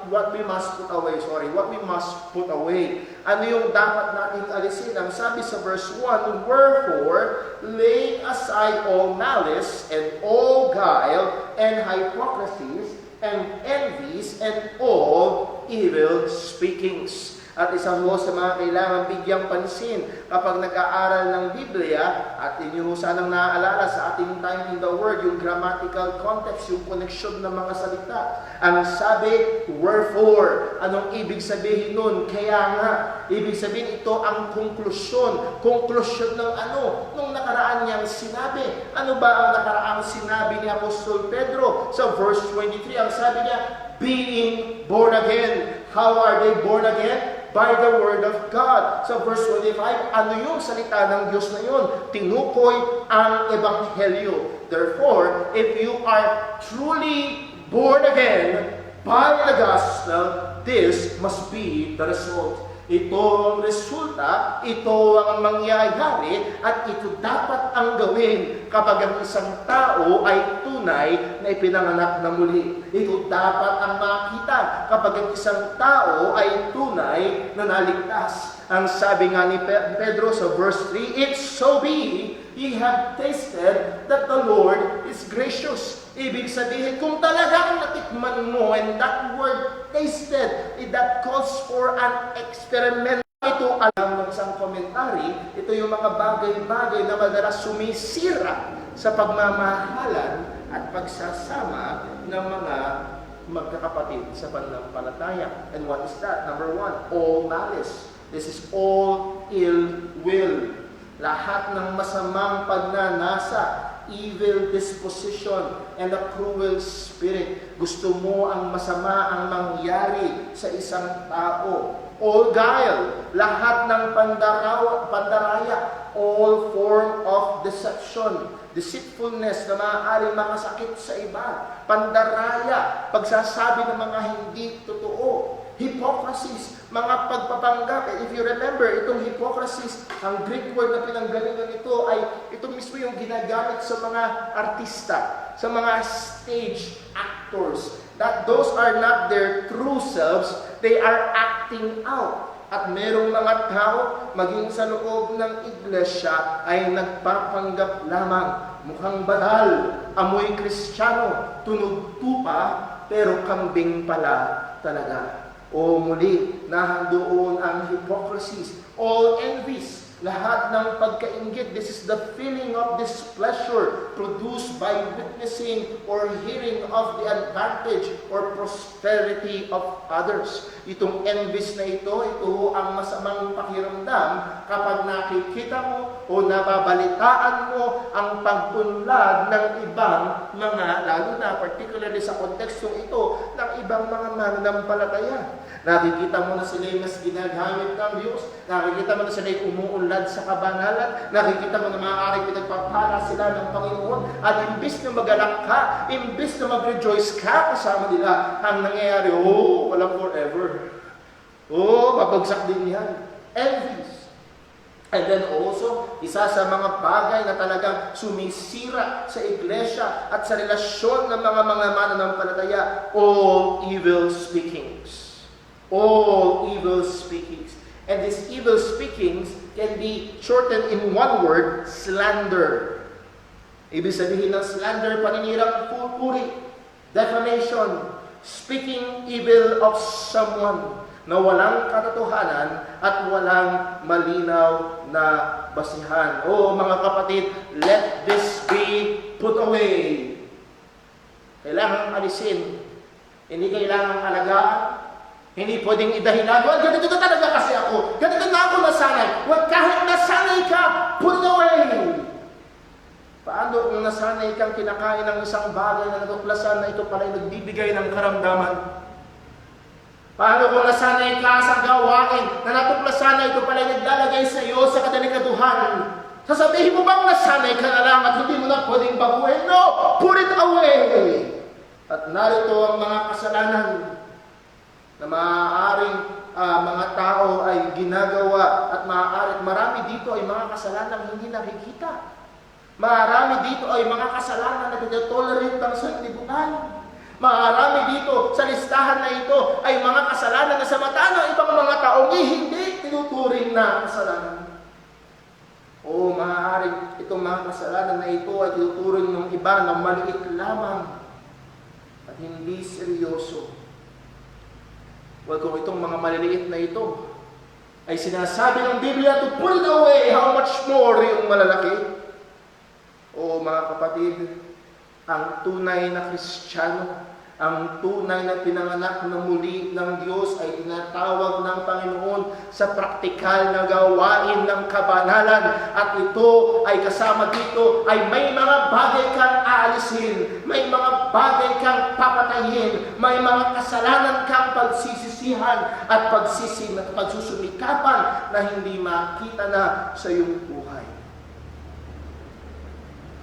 S1: what we must put away, what we must put away. Ano yung dapat natin alisin? Ang sabi sa verse 1, wherefore, laying aside all malice and all guile and hypocrisies and envies and all evil speakings. At isa ho sa mga kailangan bigyang pansin kapag nag-aaral ng Biblia, at inyo sanang naaalala sa ating time in the Word, yung grammatical context, yung connection ng mga salita. Ang sabi, wherefore, anong ibig sabihin nun? Kaya nga, ibig sabihin ito ang konklusyon. Konklusyon ng ano? Nung nakaraan niyang sinabi. Ano ba ang nakaraang sinabi ni Apostol Pedro? Sa verse 23, ang sabi niya, being born again. How are they born again? By the Word of God. So verse 25, ano yung salita ng Diyos na yun? Tinukoy ang Ebanghelyo. Therefore, if you are truly born again by the gospel, this must be the result. Ito ang resulta, ito ang mangyayari, at ito dapat ang gawin kapag ang isang tao ay tunay na ipinanganak na muli. Ito dapat ang makita kapag ang isang tao ay tunay na naligtas. Ang sabi nga ni Pedro sa verse 3, "If so be, ye have tasted that the Lord is gracious." Ibig sabihin, kung talagang natikman mo, and that word tasted, that calls for an experiment. Ito, alam ng isang komentary, ito yung mga bagay-bagay na madalas sumisira sa pagmamahalan at pagsasama ng mga magkakapatid sa pananampalataya. And what is that? Number 1, all malice. This is all ill will. Lahat ng masamang pagnanasa, evil disposition, and a cruel spirit. Gusto mo ang masama ang mangyari sa isang tao. All guile, lahat ng pandaraya, all form of deception, deceitfulness na maaaring makasakit sa iba, pandaraya, pagsasabi ng mga hindi totoo, hypocrisies, mga pagpapanggap. If you remember, itong hypocrisies, ang Greek word na pinanggalingan nito ay ito mismo yung ginagamit sa mga artista, sa mga stage actors. That those are not their true selves, they are acting out. At merong mga tao, maging sa loob ng iglesia, ay nagpapanggap lamang. Mukhang banal, amoy Kristiyano, tunog tupa, pero kambing pala talaga. O muli, nahandoon ang hypocrisies, all envies, lahat ng pagkainggit. This is the feeling of displeasure produced by witnessing or hearing of the advantage or prosperity of others. Itong envies na ito ang masamang pakiramdam kapag nakikita mo o nababalitaan mo ang pagpunlad ng ibang mga, lalo na particularly sa kontekstong ito, ng ibang mga mananampalataya. Nakikita mo na sila'y mas ginagamit ng Diyos, nakikita mo na sila'y umuunlad sa kabanalan, nakikita mo na maaaring pinagpapala sila ng Panginoon, at imbis na magalak ka, imbis na mag-rejoice ka kasama nila, ang nangyayari, walang forever. Mabagsak din yan. Envies. And then also, isa sa mga bagay na talagang sumisira sa iglesia at sa relasyon ng mga mananampalataya, all evil speakings. All evil speakings. And these evil speakings can be shortened in one word, slander. Ibig sabihin ng slander, paninirang puri, defamation, speaking evil of someone na walang katotohanan at walang malinaw na basihan. Mga kapatid, let this be put away. Kailangan alisin Hindi kailangang alagaan. Hindi pwedeng idahilan. Well, ganito na talaga kasi ako. Ganito na ako nasanay. Well, kahit nasanay ka, put it away. Paano kung nasanay kang kinakain ng isang bagay na natuklasan na ito pala'y nagbibigay ng karamdaman? Paano kung nasanay ka sa gawain na natuklasan na ito pala'y naglalagay sa iyo sa kadelikaduhan? Sasabihin mo bang nasanay ka na lang at hindi mo na pwedeng baguhin? No! Put it away! At narito ang mga kasalanan na maaaring mga tao ay ginagawa at maaaring marami dito ay mga kasalanan hindi nakikita. Marami dito ay mga kasalanan na tinetolerate ng sanlibutan. Marami dito sa listahan na ito ay mga kasalanan na sa mata ng ibang mga taong hindi tinuturing na kasalanan. O maaaring itong mga kasalanan na ito ay tinuturing ng iba na maliit lamang at hindi seryoso. Well, kung itong mga maliliit na ito ay sinasabi ng Biblia to put it away, how much more yung malalaki? O mga kapatid, ang tunay na Kristiyano, ang tunay na pinanganak na muli ng Diyos ay tinatawag ng Panginoon sa praktikal na gawain ng kabanalan. At ito ay kasama dito ay may mga bagay kang aalisin, may mga bagay kang papatayin, may mga kasalanan kang pagsisisihan at pagsusumikapan na hindi makita na sa iyong buhay.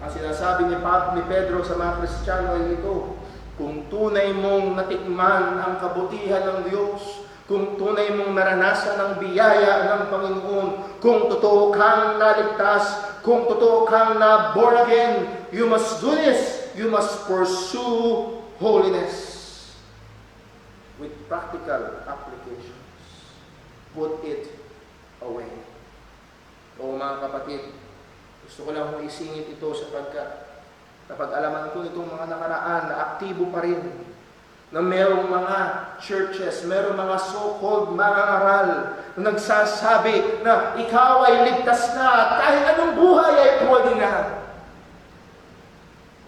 S1: Ang sinasabi ni Pedro sa mga Kristiyano ay ito, kung tunay mong natikman ang kabutihan ng Diyos, kung tunay mong naranasan ang biyaya ng Panginoon, kung totoo kang naligtas, kung totoo kang na born again, you must do this. You must pursue holiness with practical applications. Put it away. O mga kapatid, gusto ko lang kong isingit ito sapagkat napag-alaman ko itong mga nakaraan na aktibo pa rin, na merong mga churches, merong mga so-called mga aral na nagsasabi na ikaw ay ligtas na at kahit anong buhay ay pwede na.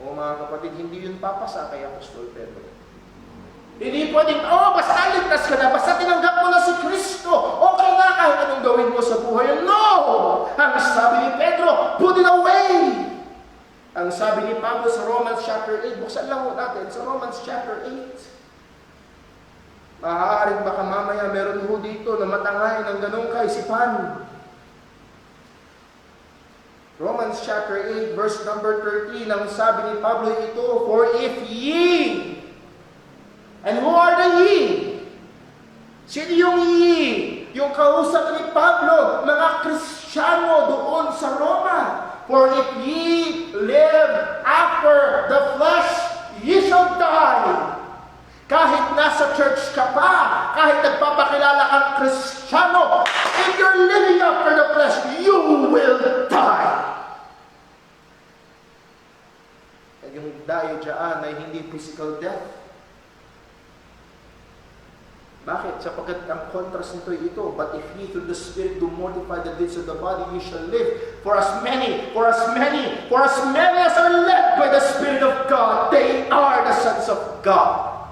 S1: O mga kapatid, hindi yun papasa kay Apostol Pedro. Hindi pwedeng, basta ligtas ka na, basta tinanggap mo na si Kristo, okay na kahit anong gawin mo sa buhay. No! Ang sabi ni Pedro, put it away! Ang sabi ni Pablo sa Romans chapter 8, buksan lang natin sa Romans chapter 8. Maaaring baka mamaya meron ho dito na matangay ng ganong kaisipan. Romans chapter 8, verse number 13, ang sabi ni Pablo ito, for if ye, and who are the ye? Sino yung ye? Yung kausap ni Pablo, mga Kristiyano doon sa Roma. For if ye live after the flesh, ye shall die. Kahit nasa church ka pa, kahit nagpapakilala kang Kristiyano, if you're living after the flesh, you will die. At yung die dyan ay hindi physical death. Bakit? Sapagkat ang contrast nito ay ito. But if ye through the Spirit do mortify the deeds of the body, ye shall live. For as many as are led by the Spirit of God, they are the sons of God.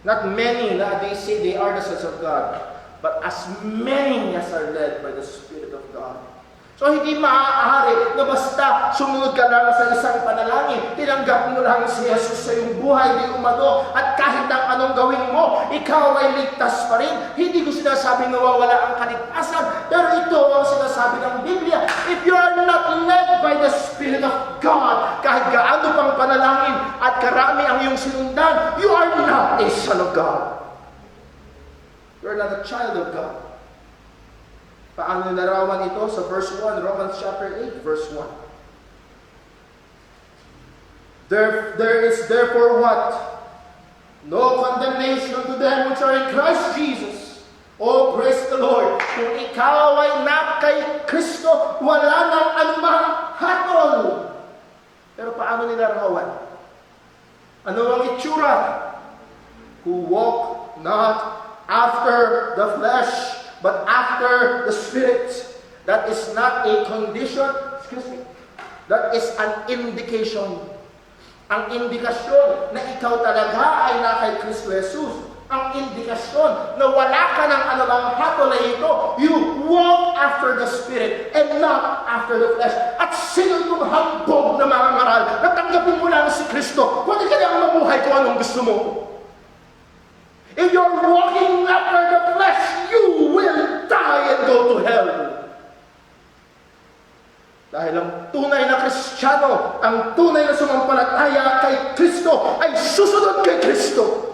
S1: Not many na they say they are the sons of God, but as many as are led by the Spirit of God. So hindi maaari na basta sumunod ka lang sa isang panalangin, tinanggap mo lang si Jesus sa iyong buhay, di umano, at kahit ang anong gawin mo, ikaw ay ligtas pa rin. Hindi ko sinasabing nawawala ang kaligtasan, pero ito ang sinasabi ng Biblia, if you are not led by the Spirit of God, kahit gaano pang panalangin at karami ang iyong sinundan, you are not a son of God. You are not a child of God. Paano narawan ito? Sa verse 1, Romans chapter 8, verse 1. There is therefore what? No condemnation to them which are in Christ Jesus. Oh, praise the Lord. Kung ikaw ay na kay Kristo, wala nang anumang hatol. Pero paano nilarawan? Ano ang itsura? Who walk not after the flesh, but after the Spirit. That is not a condition, that is an indication. Ang indikasyon na ikaw talaga ay na kay Kristo Jesus. Ang indikasyon na wala ka ng anumang hatol ay ito. You walk after the Spirit and not after the flesh. At sino itong hambog na mga ngaral na tanggapin mo lang si Kristo? Pwede ka lang mamuhay kung anong gusto mo. If you're walking after the flesh, you will die and go to hell. Dahil ang tunay na Kristiyano, ang tunay na sumampalataya kay Kristo ay susunod kay Kristo.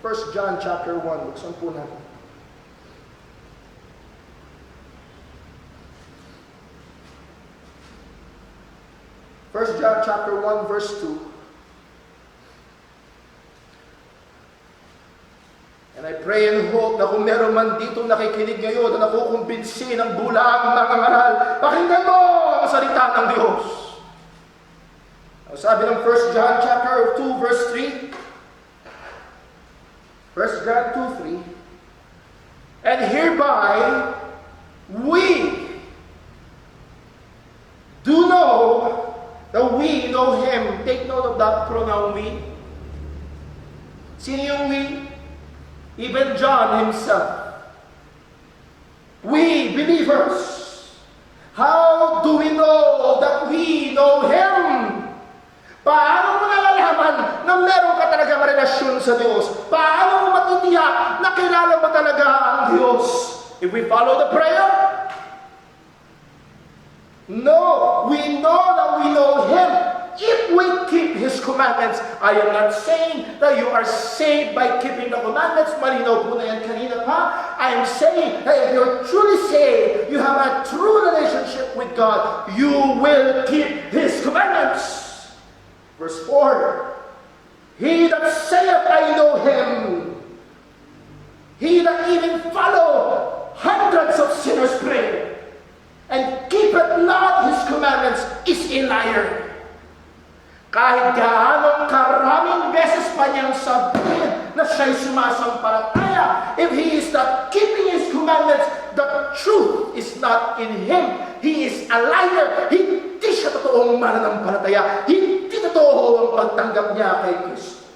S1: 1 John chapter 1, buksan po natin. First John chapter 1 verse 2. And I pray and hope na kung meron man dito nakikinig ngayon na nakukumbinsi ng bulaang mga ngaral, pakinggan mo ang salita ng Diyos. Ang sabi ng 1 John chapter 2 verse 3, 1 John 2:3, and hereby we do know that we know Him. Take note of that pronoun we. Sino yung we? Even John himself. We believers. How do we know that we know Him? Paano mo nalalaman na meron ka talagang relasyon sa Diyos? Paano mo matitiyak na kilala mo talaga ang Diyos? If we follow the prayer? No, we know that we know Him if we keep His commandments. I am not saying that you are saved by keeping the commandments. Malinaw po na yan kanina pa. I am saying that if you're truly saved, you have a true relationship with God, you will keep His commandments. Verse 4, He that saith, I know Him, he that even follow hundreds of sinners pray, and keepeth not His commandments, is a liar. Kahit gaanong karaming beses pa niyang sabihin na siya'y sumasampalataya, if he is not keeping His commandments, the truth is not in him. He is a liar. Hindi siya totoong mananampalataya. Hindi totoo ang pagtanggap niya kay Kristo.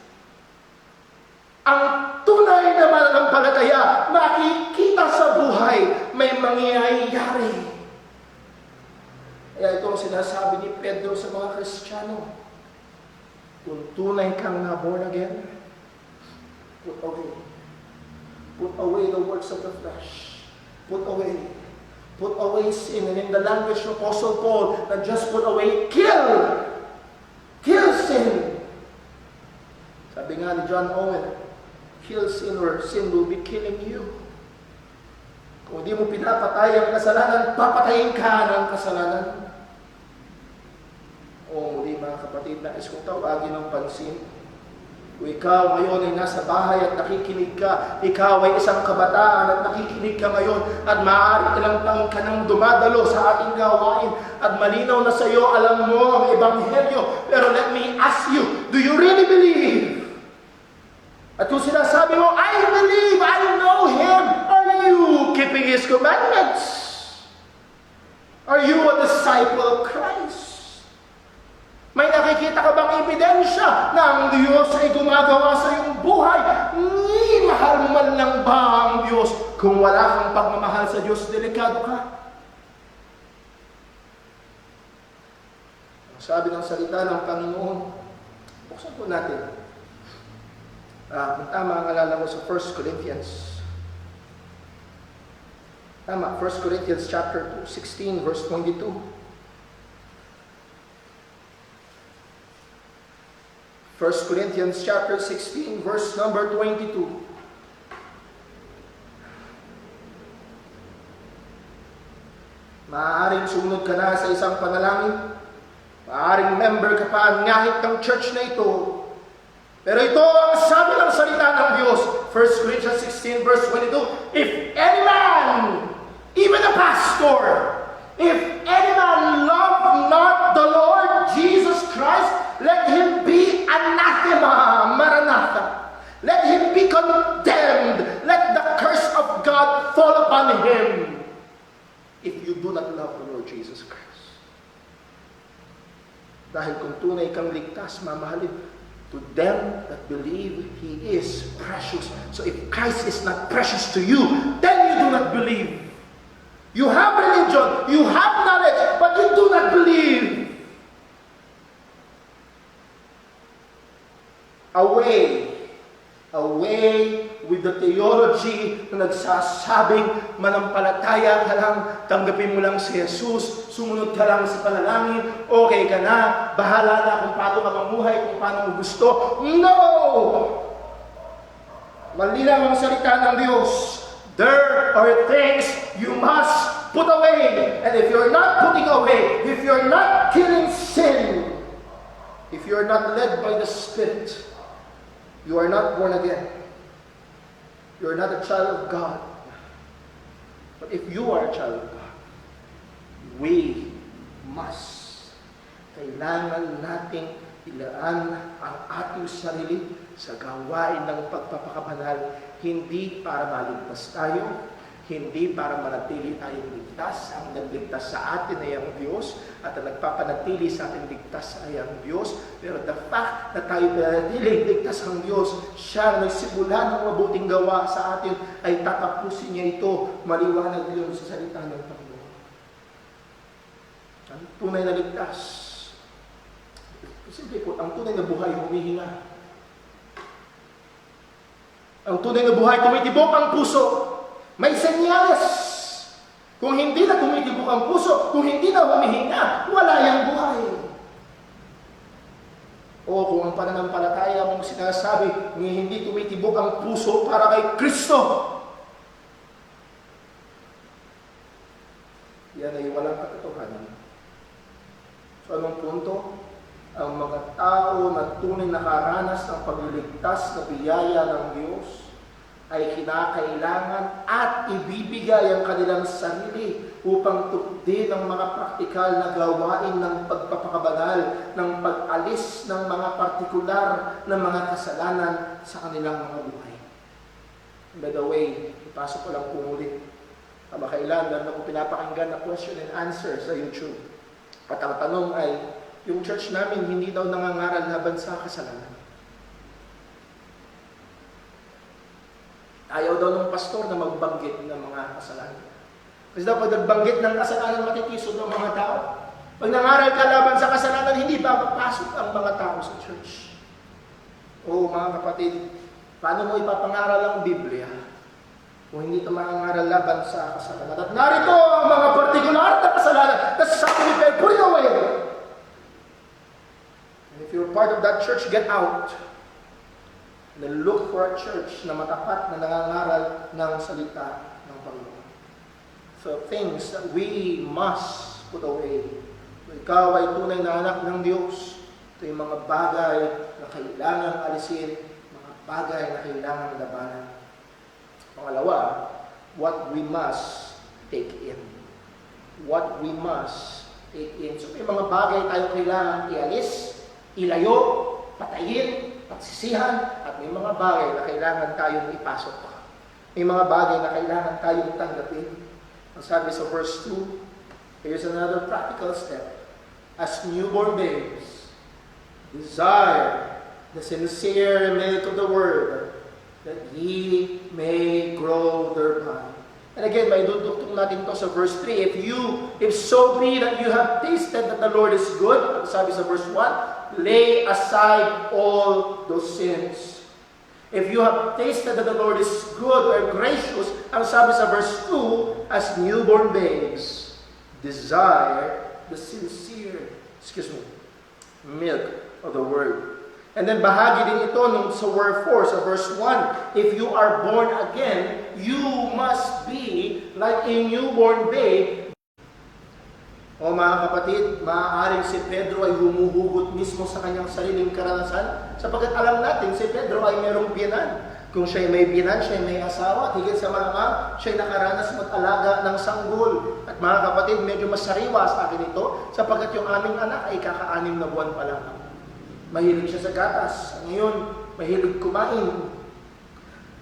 S1: Ang tunay na mananampalataya, makikita sa buhay, may mangyayari. Kaya ito ang sinasabi ni Pedro sa mga Kristiyano. Kung tunay kang na born again, put away. Put away the works of the flesh. Put away. Put away sin. And in the language of Apostle Paul, not just put away, kill. Kill sin. Sabi nga ni John Owen, kill sin or sin will be killing you. Kung hindi mo pinapatay ang kasalanan, papatayin ka ng kasalanan. O muli mga kapatid, nais kong tawagin ng pansin. Kung ikaw ngayon ay nasa bahay at nakikinig ka, ikaw ay isang kabataan at nakikinig ka ngayon at maaari ilang taon ka nang dumadalo sa ating gawain at malinaw na sa iyo, alam mo ang Ebanghelyo. Pero let me ask you, do you really believe? At kung sinasabi mo, I believe, I know Him, are you keeping His commandments? Are you a disciple of Christ? May nakikita ka bang ebidensya na ang Diyos ay gumagawa sa iyong buhay? Ni mahal mo man lang ba ang Diyos? Kung wala kang pagmamahal sa Diyos, delikado ka. Ang sabi ng salita ng Panginoon, buksan po natin. Kung tama ang alala ko sa 1 Corinthians. Tama, 1 Corinthians chapter 16, verse 22. 1 Corinthians chapter 16, verse number 22. Maaaring sumunod ka na sa isang panalangin. Maaaring member ka pa ngahit ng church na ito. Pero ito ang sabi ng salita ng Diyos. 1 Corinthians 16, verse 22. If any man, even a pastor, if any man love not the Lord Jesus Christ, let him be anathema, maranatha. Let him be condemned. Let the curse of God fall upon him.
S3: if you do not love the Lord Jesus Christ. Dahil kung tunay kang ligtas, mamahalin, to them that believe, He is precious. So if Christ is not precious to you, then you do not believe. You have religion, you have knowledge, but you do not believe. Away with the theology na nagsasabing manampalataya ka lang, tanggapin mo lang si Jesus, sumunod ka lang sa panalangin, okay ka na, bahala na kung paano ka mamuhay, kung paano mo gusto. No! Malinaw ang salita ng Diyos. There are things you must put away. And if you're not putting away, if you're not killing sin, if you're not led by the Spirit, you are not born again. You are not a child of God. But if you are a child of God, we must. Kailangan nating ilaan ang ating sarili sa gawain ng pagpapakabanal, hindi para maligtas tayo, hindi para manatili tayong ligtas. Ang nagligtas sa atin ay ang Diyos, at ang nagpapanatili sa ating ligtas ay ang Diyos. Pero the fact na tayo panatili ligtas ang Diyos, siya na nagsimula ng mabuting gawa sa atin, ay tatapusin niya ito. Maliwanag yun sa salita ng Panginoon. Ang tunay na ligtas, simple po, ang tunay na buhay humihinga. Ang tunay na buhay tumitibok ang puso. May senyales. Kung hindi na tumitibok ang puso, kung hindi na humihinga, wala yang buhay. O kung ang pananampalataya mong sinasabi, hindi tumitibok ang puso para kay Kristo, yan ay walang katotohanan. So anong punto? Ang mga tao na tunay nakaranas ng pagliligtas na biyaya ng Diyos ay kinakailangan at ibibigay ang kanilang sarili upang tukdin ang mga praktikal na gawain ng pagpapakabanal, ng pag-alis ng mga partikular na mga kasalanan sa kanilang mga buhay. By the way, ipasok ko lang kung ulit. Kamakailan, meron ako pinapakinggan na question and answer sa YouTube. At ang tanong ay, yung church namin hindi daw nangangaral laban sa kasalanan. Ayaw daw ng pastor na magbanggit ng mga kasalanan. Kasi daw pag nagbanggit ng kasalanan, matitisod ng mga tao. Pag nangaral ka laban sa kasalanan, hindi papapasok ang mga tao sa church. O mga kapatid, paano mo ipapangaral ang Biblia kung hindi ito mangangaral laban sa kasalanan? At narito ang mga partikular na kasalanan na sasabi ni Pedro, put it away. And if you're part of that church, get out. And then look for a church na matapat na nangangaral ng salita ng Panginoon. So things that we must put away. Kung ikaw ay tunay na anak ng Diyos, ito yung mga bagay na kailangang alisin, mga bagay na kailangang labanan. Pangalawa, what we must take in. What we must take in. So may mga bagay tayo kailangan ialis, ilayo, patayin, pagsisihan, at may mga bagay na kailangan tayong ipasok pa. May mga bagay na kailangan tayong tanggapin. Ang sabi sa verse 2, here's another practical step. As newborn babes, desire the sincere milk of the word, that ye may grow thereby. And again, may dudugtong natin to sa verse 3. If so be that you have tasted that the Lord is good, sabi sa verse 1, lay aside all those sins. If you have tasted that the Lord is good or gracious, ang sabi sa verse 2, as newborn babes, desire the sincere, milk of the word. And then bahagi din ito nung sa word 4, sa verse 1, if you are born again, you must be like a newborn babe. O mga kapatid, maaaring si Pedro ay humuhugot mismo sa kanyang sariling karanasan, sapagkat alam natin si Pedro ay merong biyanan. Kung siya ay may biyanan, siya ay may asawa, at higit sa mga siya ay nakaranas mag-alaga ng sanggol. At mga kapatid, medyo masariwa sa akin ito, sapagkat yung aming anak ay kaka-6 na buwan pa lang. Mahilig siya sa gatas. Ngayon, mahilig kumain.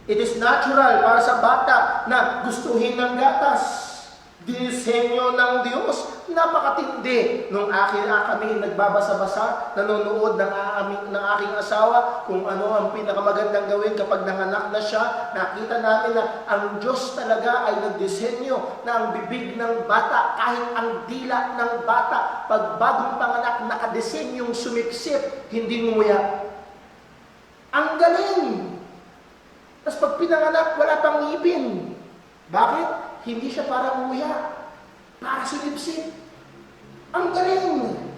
S3: It is natural para sa bata na gustuhin ng gatas. Dinisenyo ng Diyos. Napakatindi. Nung kami nagbabasa-basa, nanonood ng aking asawa, kung ano ang pinakamagandang gawin kapag nanganak na siya, nakita namin na ang Diyos talaga ay nagdisenyo na ang bibig ng bata, kahit ang dila ng bata, pag bagong panganak, nakadesenyong sumipsip, hindi nguya. Ang galing! Tapos pag pinanganak, wala pang ngipin. Bakit? Hindi siya para nguya, para sumipsip. Ang galing!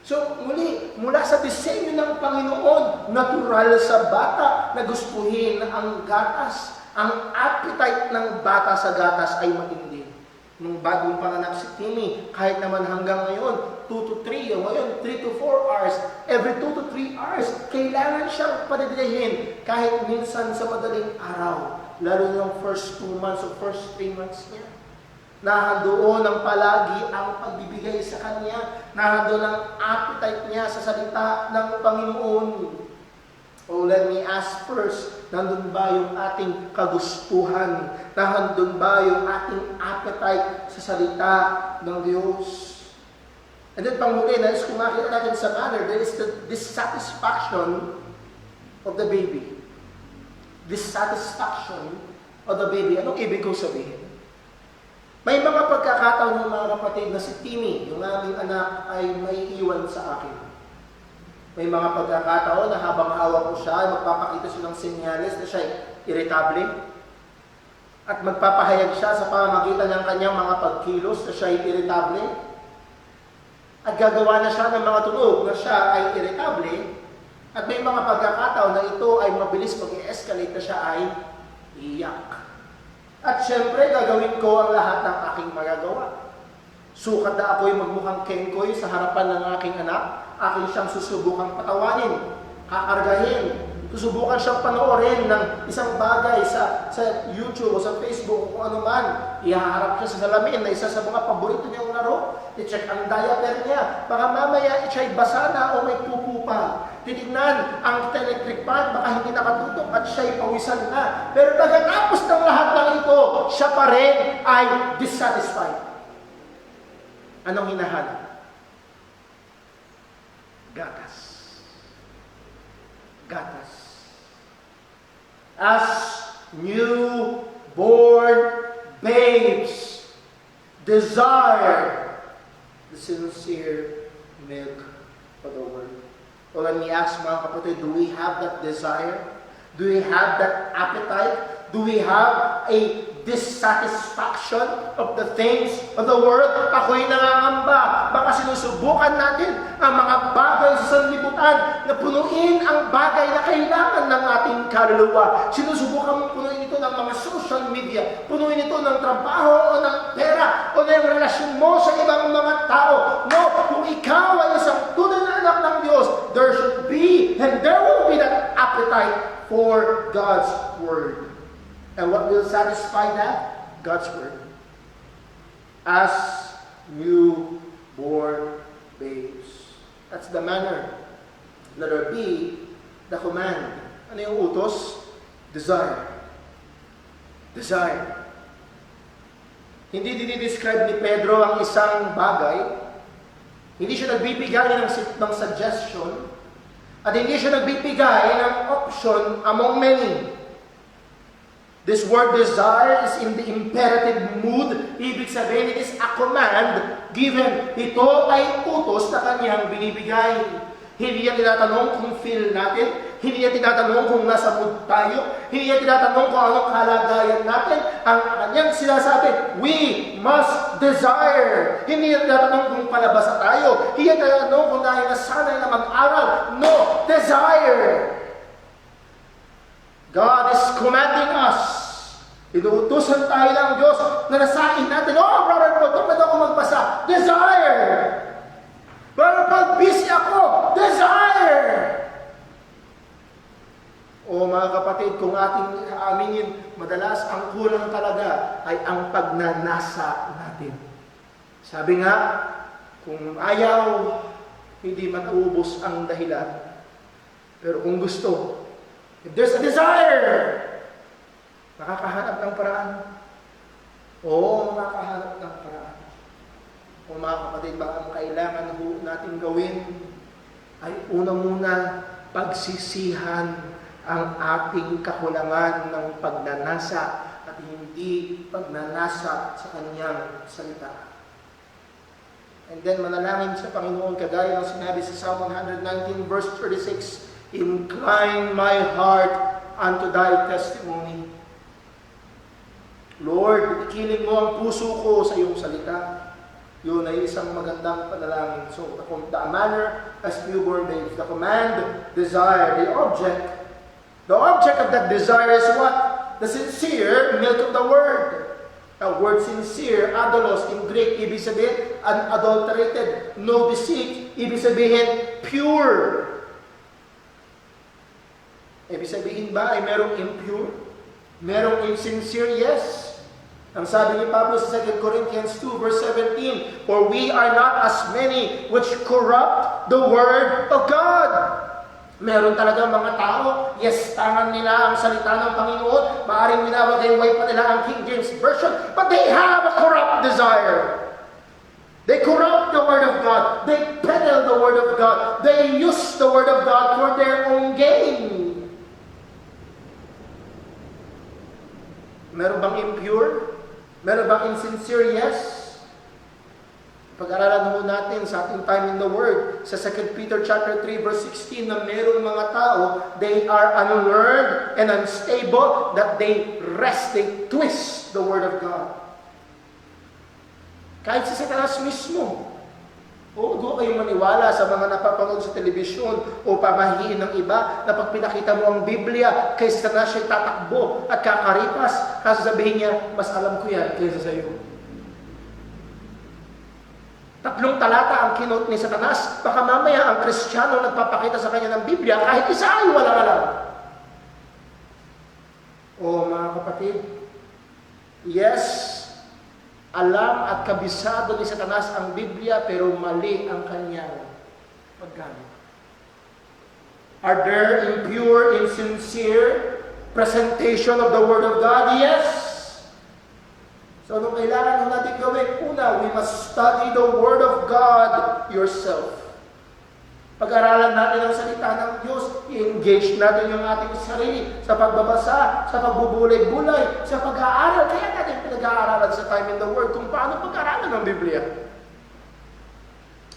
S3: So, muli, mula sa disenyo ng Panginoon, natural sa bata na gustuhin ang gatas. Ang appetite ng bata sa gatas ay matindi. Nung bagong panganak si Timmy, kahit naman hanggang ngayon, 2 to 3, o ngayon 3 to 4 hours, every 2 to 3 hours, kailangan siyang padidihin kahit minsan sa madaling araw. Lalo yung first 2 months o first 3 months niya. Nahandoon ang palagi ang pagbibigay sa kanya. Nahandoon ang appetite niya sa salita ng Panginoon. Oh, let me ask first, nandun ba yung ating kagustuhan? Nandun ba yung ating appetite sa salita ng Diyos? And then panghuli, nais kung makita natin sa manner, there is the dissatisfaction of the baby. Dissatisfaction of the baby. Anong ibig kong sabihin? May mga pagkakataon ng mga kapatid na si Timmy, yung aming anak, ay may iwan sa akin. May mga pagkakataon na habang hawak ko siya, magpapakita siya ng senyales na siya irritable. At magpapahayag siya sa pamamagitan ng kanyang mga pagkilos na siya irritable. At gagawa na siya ng mga tunog na siya ay irritable. At may mga pagkakataon na ito ay mabilis mag-escalate na siya ay iyak. At syempre, gagawin ko ang lahat ng aking magagawa. Sukat na ako'y magmukhang kengkoy sa harapan ng aking anak, aking siyang susubukang patawanin, kakargahin, susubukan siyang panoorin ng isang bagay sa YouTube o sa Facebook o kung ano man. Ihaharap siya sa salamin na isa sa mga paborito niyang laro. I-check ang diaper niya. Baka mamaya siya'y basa na o may pupu pa. Titignan ang electric fan, baka hindi nakatutok at siya'y pawisan na. Pero pagkatapos ng lahat ng ito, siya pa rin ay dissatisfied. Anong hinahanap? Gatas. Gatas. As newborn babes desire the sincere milk of the word. Well, let me ask mga kapatid, do we have that desire? Do we have that appetite? Do we have a dissatisfaction of the things of the world? Ako'y nangangamba. Baka sinusubukan natin ang mga bagay sa sanlibutan na punuin ang bagay na kailangan ng ating kaluluwa. Sinusubukan mong punuin ito ng mga social media, punuin ito ng trabaho o ng pera o ng relasyon mo sa ibang mga tao. No, kung ikaw ay isang tunay na anak ng Diyos, there should be and there will be that appetite for God's Word. And what will satisfy that? God's Word. As newborn babes. That's the manner. Letter B, the command. Ano yung utos? Desire. Desire. Hindi dinidescribe ni Pedro ang isang bagay. Hindi siya nagbibigay ng suggestion. At hindi siya nagbibigay ng option among many. This word desire is in the imperative mood. Ibig sabihin, it is a command given. Ito ay utos na kanyang binibigay. Hindi niya tinatanong kung feel natin. Hindi niya tinatanong kung nasa mood tayo. Hindi niya tinatanong kung anong kalagayan natin. Ang kanyang sinasabi, we must desire. Hindi niya tinatanong kung palabasa tayo. Hindi niya tinatanong kung dahil nasanay na mag-aral. No, desire. God is commanding us. Inuutusan tayo ng Diyos na nasain natin, oh, Brother Paul, tamad ako magbasa. Desire! Brother Paul, busy ako. Desire! O mga kapatid, kung ating aaminin, madalas ang kulang talaga ay ang pagnanasa natin. Sabi nga, kung ayaw, hindi matuubos ang dahilan. Pero kung gusto, if there's a desire, nakakahanap ng paraan. Oo, mga makakahanap ng paraan. Kung mga kapatid, baka ang kailangan natin gawin ay una muna pagsisihan ang ating kakulangan ng pagnanasa at hindi pagnanasa sa Kanyang salita. And then manalangin sa Panginoon kagaya ng sinabi sa Psalm 119 verse 36, Incline my heart unto thy testimony. Lord, ikiling mo ang puso ko sa iyong salita. Yun ay isang magandang panalangin. So, the manner as newborn babes, the command, desire, the object of that desire is what? The sincere milk of the word. The word sincere, adolos in Greek, ibig sabihin, unadulterated, no deceit, ibig sabihin, pure. Ibig sabihin ba ay merong impure? Merong insincere? Yes. Ang sabi ni Pablo sa 2 Corinthians 2 verse 17, For we are not as many which corrupt the word of God. Meron talaga mga tao, yes, tangan nila ang salita ng Panginoon, maaaring minawagayway pa nila ang King James Version, but they have a corrupt desire. They corrupt the Word of God. They peddle the Word of God. They use the Word of God for their own gain. Meron bang impure? Meron bang insincere? Yes. Pag-aralan mo natin sa ating time in the Word, sa 2 Peter chapter 3 verse 16, na meron mga tao, they are unlearned and unstable, that they twist the Word of God. Kahit si Satanas mismo, doon kayo maniwala sa mga napapanood sa telebisyon o pamahiin ng iba na pag pinakita mo ang Biblia, kay Satanas siya'y tatakbo at kakaripas, kasasabihin niya, mas alam ko yan kaysa sa iyo. 3 talata ang kinote ni Satanas, baka mamaya ang Kristiyano nagpapakita sa kanya ng Biblia, kahit isa ay walang alam. O mga kapatid, yes, alam at kabisado ni Satanas ang Biblia, pero mali ang kanyang paggamit. Are there impure, insincere presentation of the Word of God? Yes. So, anong kailangan natin gawin? Una, we must study the Word of God yourself. Pag-aralan natin ang salita ng Diyos, i-engage natin yung ating sarili sa pagbabasa, sa pagbubulay-bulay, sa pag-aaral. Kaya natin pinag-aaralan sa time in the Word kung paano pag-aralan ng Biblia.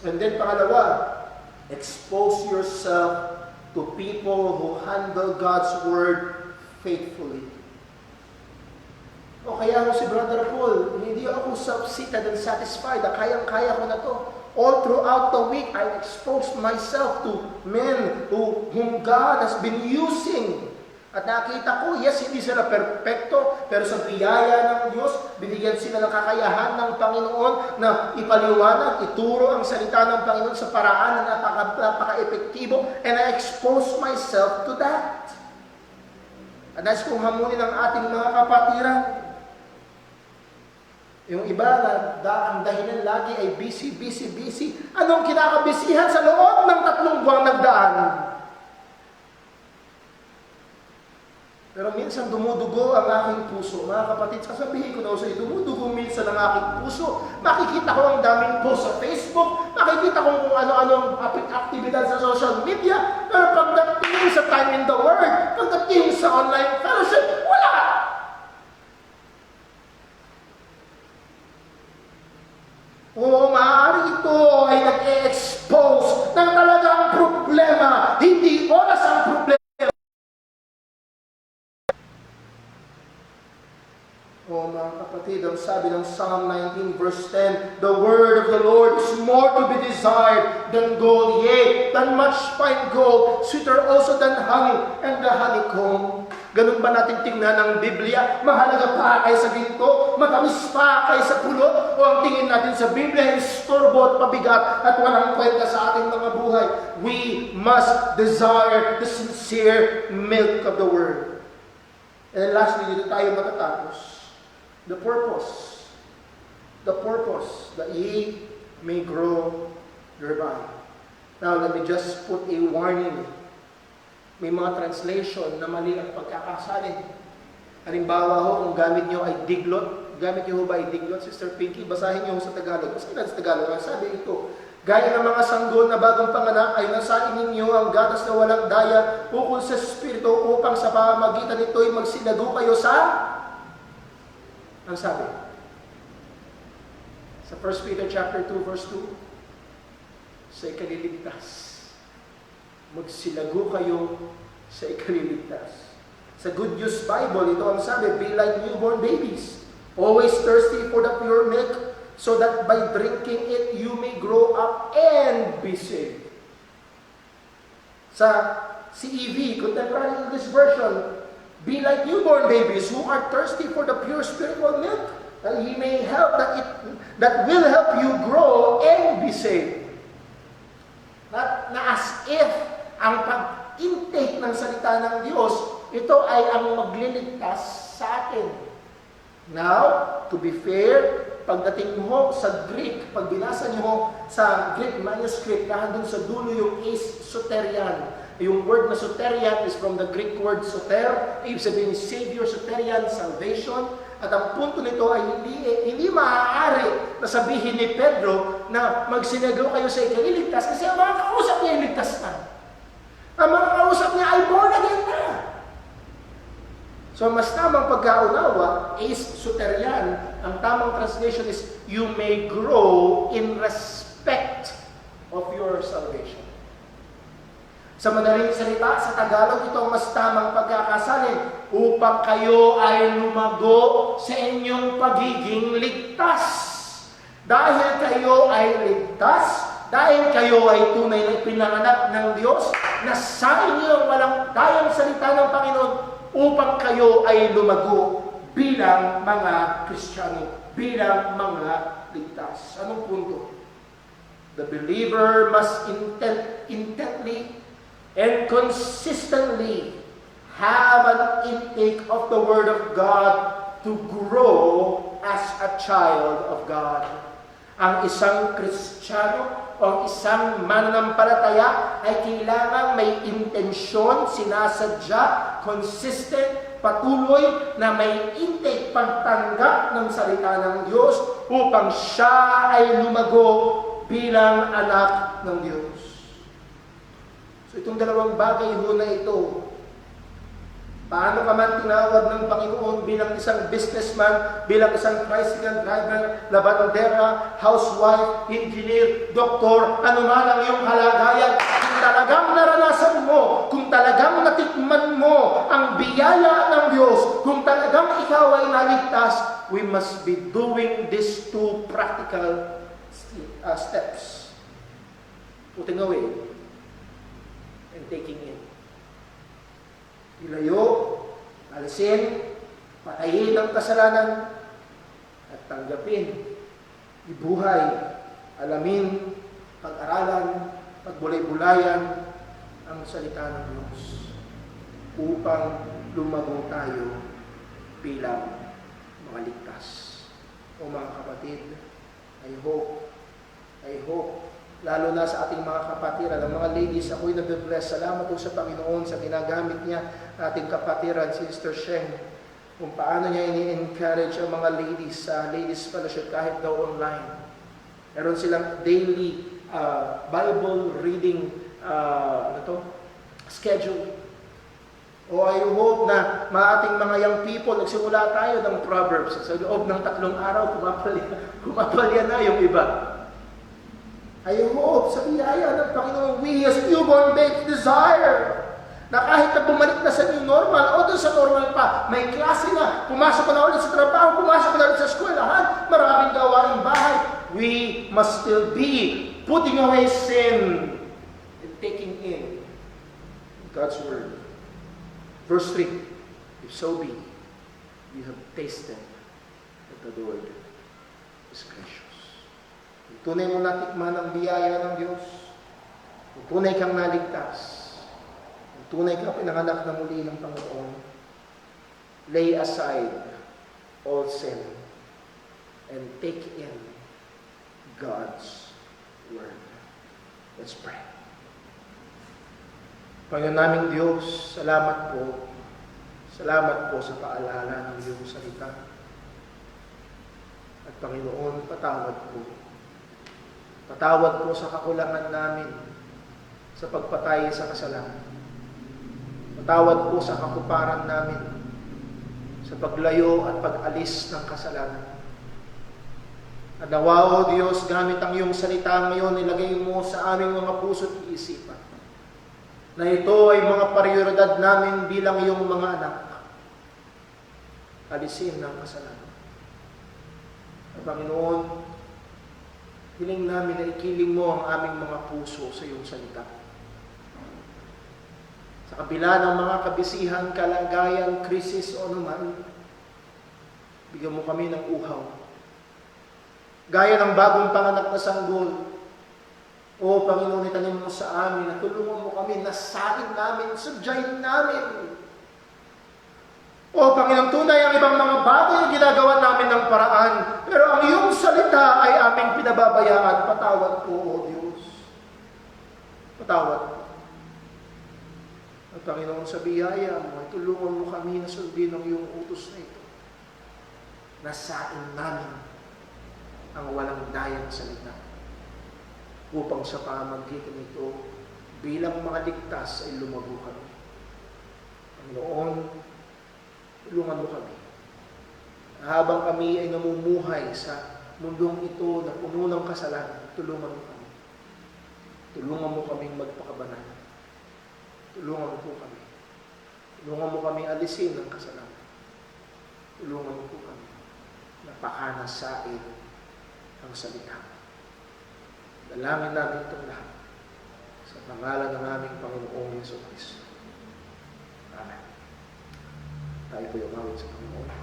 S3: And then, pangalawa, expose yourself to people who handle God's Word faithfully. O kaya ako si Brother Paul, hindi ako self-seated and satisfied. Kayang-kaya ko na to. All throughout the week, I exposed myself to men whom God has been using. At nakita ko, yes, hindi sila perfecto, pero sa biyaya ng Diyos, binigyan sila ng kakayahan ng Panginoon na ipaliwanag, ituro ang salita ng Panginoon sa paraan na napaka-epektibo, and I exposed myself to that. At nais kong hamunin ang ating mga kapatiran. Yung iba na ang dahilan lagi ay busy. Anong kinakabisihan sa loob ng 3 buwang nagdaan? Pero minsan dumudugo ang aking puso. Mga kapatid, sasabihin ko daw sa iyo, dumudugo minsan ang aking puso. Makikita ko ang daming post sa Facebook, makikita ko kung ano-anong aktibidad sa social media, pero pagdating sa time in the Word, pagdating sa online fellowship, wala! O maaari ito ay nag-e-expose ng talagang problema, hindi oras ang problema. O mga kapatid, ang sabi ng Psalm 19 verse 10, The word of the Lord is more to be desired than gold, yea, than much fine gold, sweeter also than honey and the honeycomb. Ganun ba natin tingnan ang Biblia? Mahalaga pa kaysa ginto? Matamis pa kaysa pulot? O ang tingin natin sa Biblia ay istorbo at pabigat at walang kwenta sa ating mga buhay? We must desire the sincere milk of the Word. And then lastly, dito tayo matatapos. The purpose, that ye may grow thereby. Now, let me just put a warning. May mga translation na mali ang pagkakasalin. Halimbawa ho, kung gamit nyo ay diglot, gamit niyo ba idiglot, Sister Pinky? Basahin niyo sa Tagalog. Basahin natin sa Tagalog. Ang sabi ito, gaya ng mga sanggol na bagong panganak ay nasain ninyo ang gatas na walang daya ukol sa Espiritu upang sa pamamagitan nito'y magsilago kayo sa... Ang sabi? Sa 1 Peter chapter 2 verse 2, sa ikaliligtas. Magsilago kayo sa ikaliligtas. Sa Good News Bible, ito ang sabi, be like newborn babies, always thirsty for the pure milk, so that by drinking it, you may grow up and be saved. Sa CEV, Contemporary English Version, be like newborn babies who are thirsty for the pure spiritual milk, that He may help, that will help you grow and be saved. Na as if ang pag-intake ng salita ng Diyos, ito ay ang magliligtas sa atin. Now, to be fair, pagdating mo sa Greek, pag binasa niyo sa Greek manuscript, nandun sa dulo yung is soterian. Yung word na soterian is from the Greek word soter, ibig sabihin Savior, soterian, salvation. At ang punto nito ay hindi maaari na sabihin ni Pedro na magsinagaw kayo sa ikaliligtas kasi ang mga kausap niya ay ligtas na. Ang mga kausap niya ay born again na. So, mas tamang pagkaunawa is soterian. Ang tamang translation is, you may grow in respect of your salvation. Sa madaling salita, sa Tagalog, ito ang mas tamang pagkakasalin upang kayo ay lumago sa inyong pagiging ligtas. Dahil kayo ay ligtas, dahil kayo ay tunay na pinanganak ng Diyos, na sa inyo walang dayang salita ng Panginoon, upang kayo ay lumago bilang mga Kristiyano, bilang mga ligtas. Anong punto? The believer must intently and consistently have an intake of the Word of God to grow as a child of God. Ang isang Kristiyano o ang isang mananampalataya ay kailangan may intensyon, sinasadya, consistent, patuloy na may intake, pagtanggap ng salita ng Diyos upang siya ay lumago bilang anak ng Diyos. So itong dalawang bagay ho na ito, paano ka man tinawag ng Panginoon bilang isang businessman, bilang isang tricycle driver, labandera, housewife, engineer, doktor, ano man ang iyong kalagayan, kung talagang naranasan mo, kung talagang natikman mo ang biyaya ng Diyos, kung talagang ikaw ay naligtas, we must be doing these two practical steps. Putting away and taking in. Ilayo, alisin, patayin ang kasalanan, at tanggapin, ibuhay, alamin, pag-aralan, pagbulay-bulayan ang salita ng Diyos upang lumago tayo bilang mga ligtas. O mga kapatid, I hope, lalo na sa ating mga kapatiran, ang mga ladies, ako'y nabibless. Salamat po sa Panginoon sa ginagamit niya, ating kapatiran, Sister Sheng, kung paano niya ini-encourage ang mga ladies sa Ladies Fellowship kahit daw online. Meron silang daily Bible reading schedule. O I hope na ating mga young people, nagsimula tayo ng Proverbs. Sa loob ng 3 araw, pumapalya na yung iba. I hope sa biyaya ng Panginoon, we as newborn babes desire na kahit na bumalik na sa new normal o doon sa normal pa, may klase na, pumasok ka na ulit sa trabaho, pumasok ka na ulit sa eskwelahan, maraming gawaing bahay, we must still be putting away sin and taking in God's Word. Verse 3, if so be, you have tasted that the Lord is gracious. Kung tunay mo natikman ang biyaya ng Diyos, kung tunay kang naligtas, kung tunay kang pinanganak na muli ng Panginoon, lay aside all sin and take in God's Word. Let's pray. Panginoon naming Diyos, salamat po. Salamat po sa paalala ng iyong salita. Panginoon, patawad po. Patawad po sa kakulangan namin sa pagpatay sa kasalanan. Patawad po sa kakuparan namin sa paglayo at pag-alis ng kasalanan. At nawa, O Diyos, gamit ang iyong salita ngayon, ilagay mo sa aming mga puso at isipan na ito ay mga prioridad namin bilang iyong mga anak. Alisin ng kasalanan. At Panginoon, hiling namin na ikiling mo ang aming mga puso sa iyong salita. Sa kabila ng mga kabisihan, kalagayan, krisis o naman, bigyan mo kami ng uhaw. Gaya ng bagong panganak na sanggol, O Panginoon, itanim mo sa amin at tulungan mo kami, nasain namin, sadyain namin. O Panginoon, tunay ang ibang mga bagay ang ginagawa namin ng paraan, pero ang iyong salita ay aming pinababayaan. Patawad po, O Diyos. Patawad po. At Panginoon, sa biyaya mo, tulungan mo kami na sundin ang iyong utos na ito. Nasain namin ang walang dayang salita upang sa pamagitan nito bilang mga ligtas ay lumago kami. Panginoon, tulungan mo kami. Habang kami ay namumuhay sa mundong ito na puno ng kasalanan, tulungan mo kami. Tulungan mo kaming magpakabanal. Tulungan mo po kami. Tulungan mo kaming alisin ng kasalanan. Tulungan mo po kami na pakanasain ang salita. Dalangin namin itong lahat sa pangalan ng aming Panginoong Jesucristo. Amen. Tayo po yung awit sa Panginoon.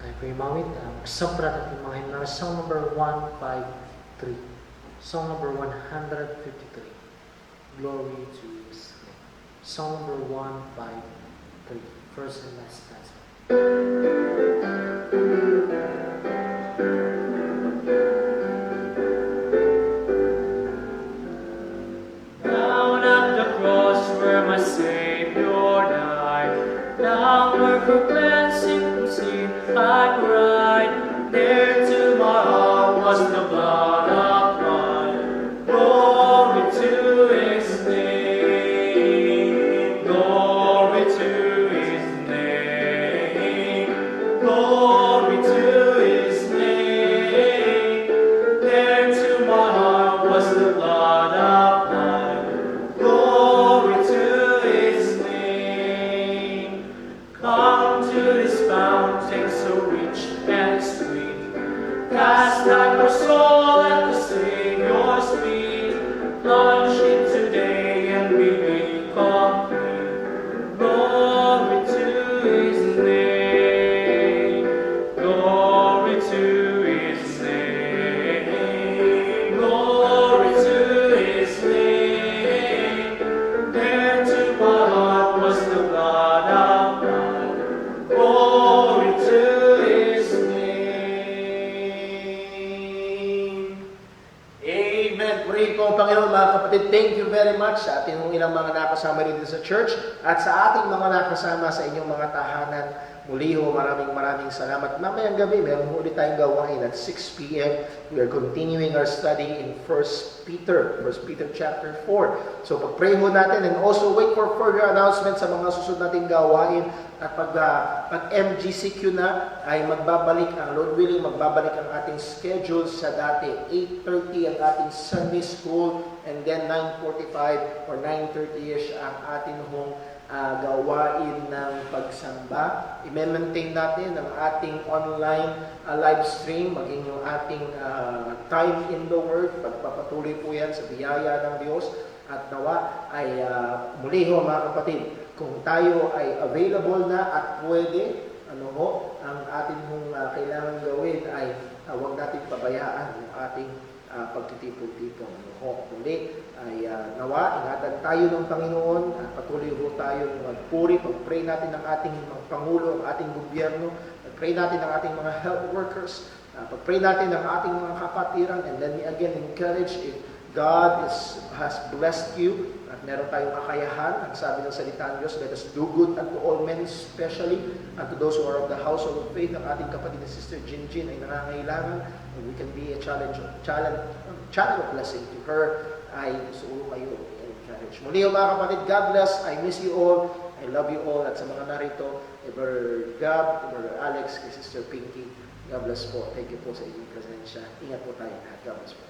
S2: Tayo po yung mawit. Isang prat at mga himna. Song number 153. Song number 153. Glory to His name. Song number 153. First and last stanza.
S4: Down at the cross where my Savior died, down where for cleansing from sin I cried, there to my heart was the blood applied. Glory to His name, glory to His name, glory to His name. There to my heart was the blood applied. Glory to His name. Come to this fountain so rich and sweet. Cast out our soul at the Savior's feet. Plunge in today and be made complete. Glory to His name. Glory to His name. Glory to His name. There to my heart was the blood applied. Glory to His name.
S3: Amen. Pray po, Panginoon, mga kapatid, thank you very much sa ating ilang mga nakasama rin sa church at sa ating mga nakasama sa inyong mga tahanan. Muli ho, maraming salamat. Mamayang gabi, meron ho ulit tayong gawain at 6 p.m. We are continuing our study in 1 Peter chapter 4. So pag-pray ho natin and also wait for further announcements sa mga susunod nating gawain. At pag MGCQ na ay magbabalik ang Lord willing, magbabalik ang ating schedule sa dati. 8:30 ang ating Sunday school and then 9:45 or 9:30ish ang ating hong gawain ng pagsamba. I-maintain natin ang ating online live stream, maging yung ating time in the Word. Pagpapatuloy po yan sa biyaya ng Diyos. At nawa ay muli ho mga kapatid, kung tayo ay available na at pwede, ang ating hong kailangan gawin ay huwag natin pabayaan yung ating pagtitipon-tipon. Muli ay nawa, ingatan tayo ng Panginoon at patuloy ho tayong magpuri, pag-pray natin ng ating mga Pangulo, ang ating gobyerno, pag-pray natin ng ating mga health workers, pag-pray natin ng ating mga kapatiran, and let me again encourage if God has blessed you at meron tayong kakayahan. Ang sabi ng salita ng Diyos, let us do good unto all men, especially unto those who are of the household of faith. Ang ating kapatid na Sister Jinjin ay nangangailangan, and we can be a channel of blessing to her. Ay gusto ko kayo encourage. Muli mga kapatid, God bless. I miss you all. I love you all. At sa mga narito, Brother Gab, Brother Alex, kay Sister Pinky, God bless po. Thank you po sa inyong presensya. Ingat po tayo lahat. God bless po.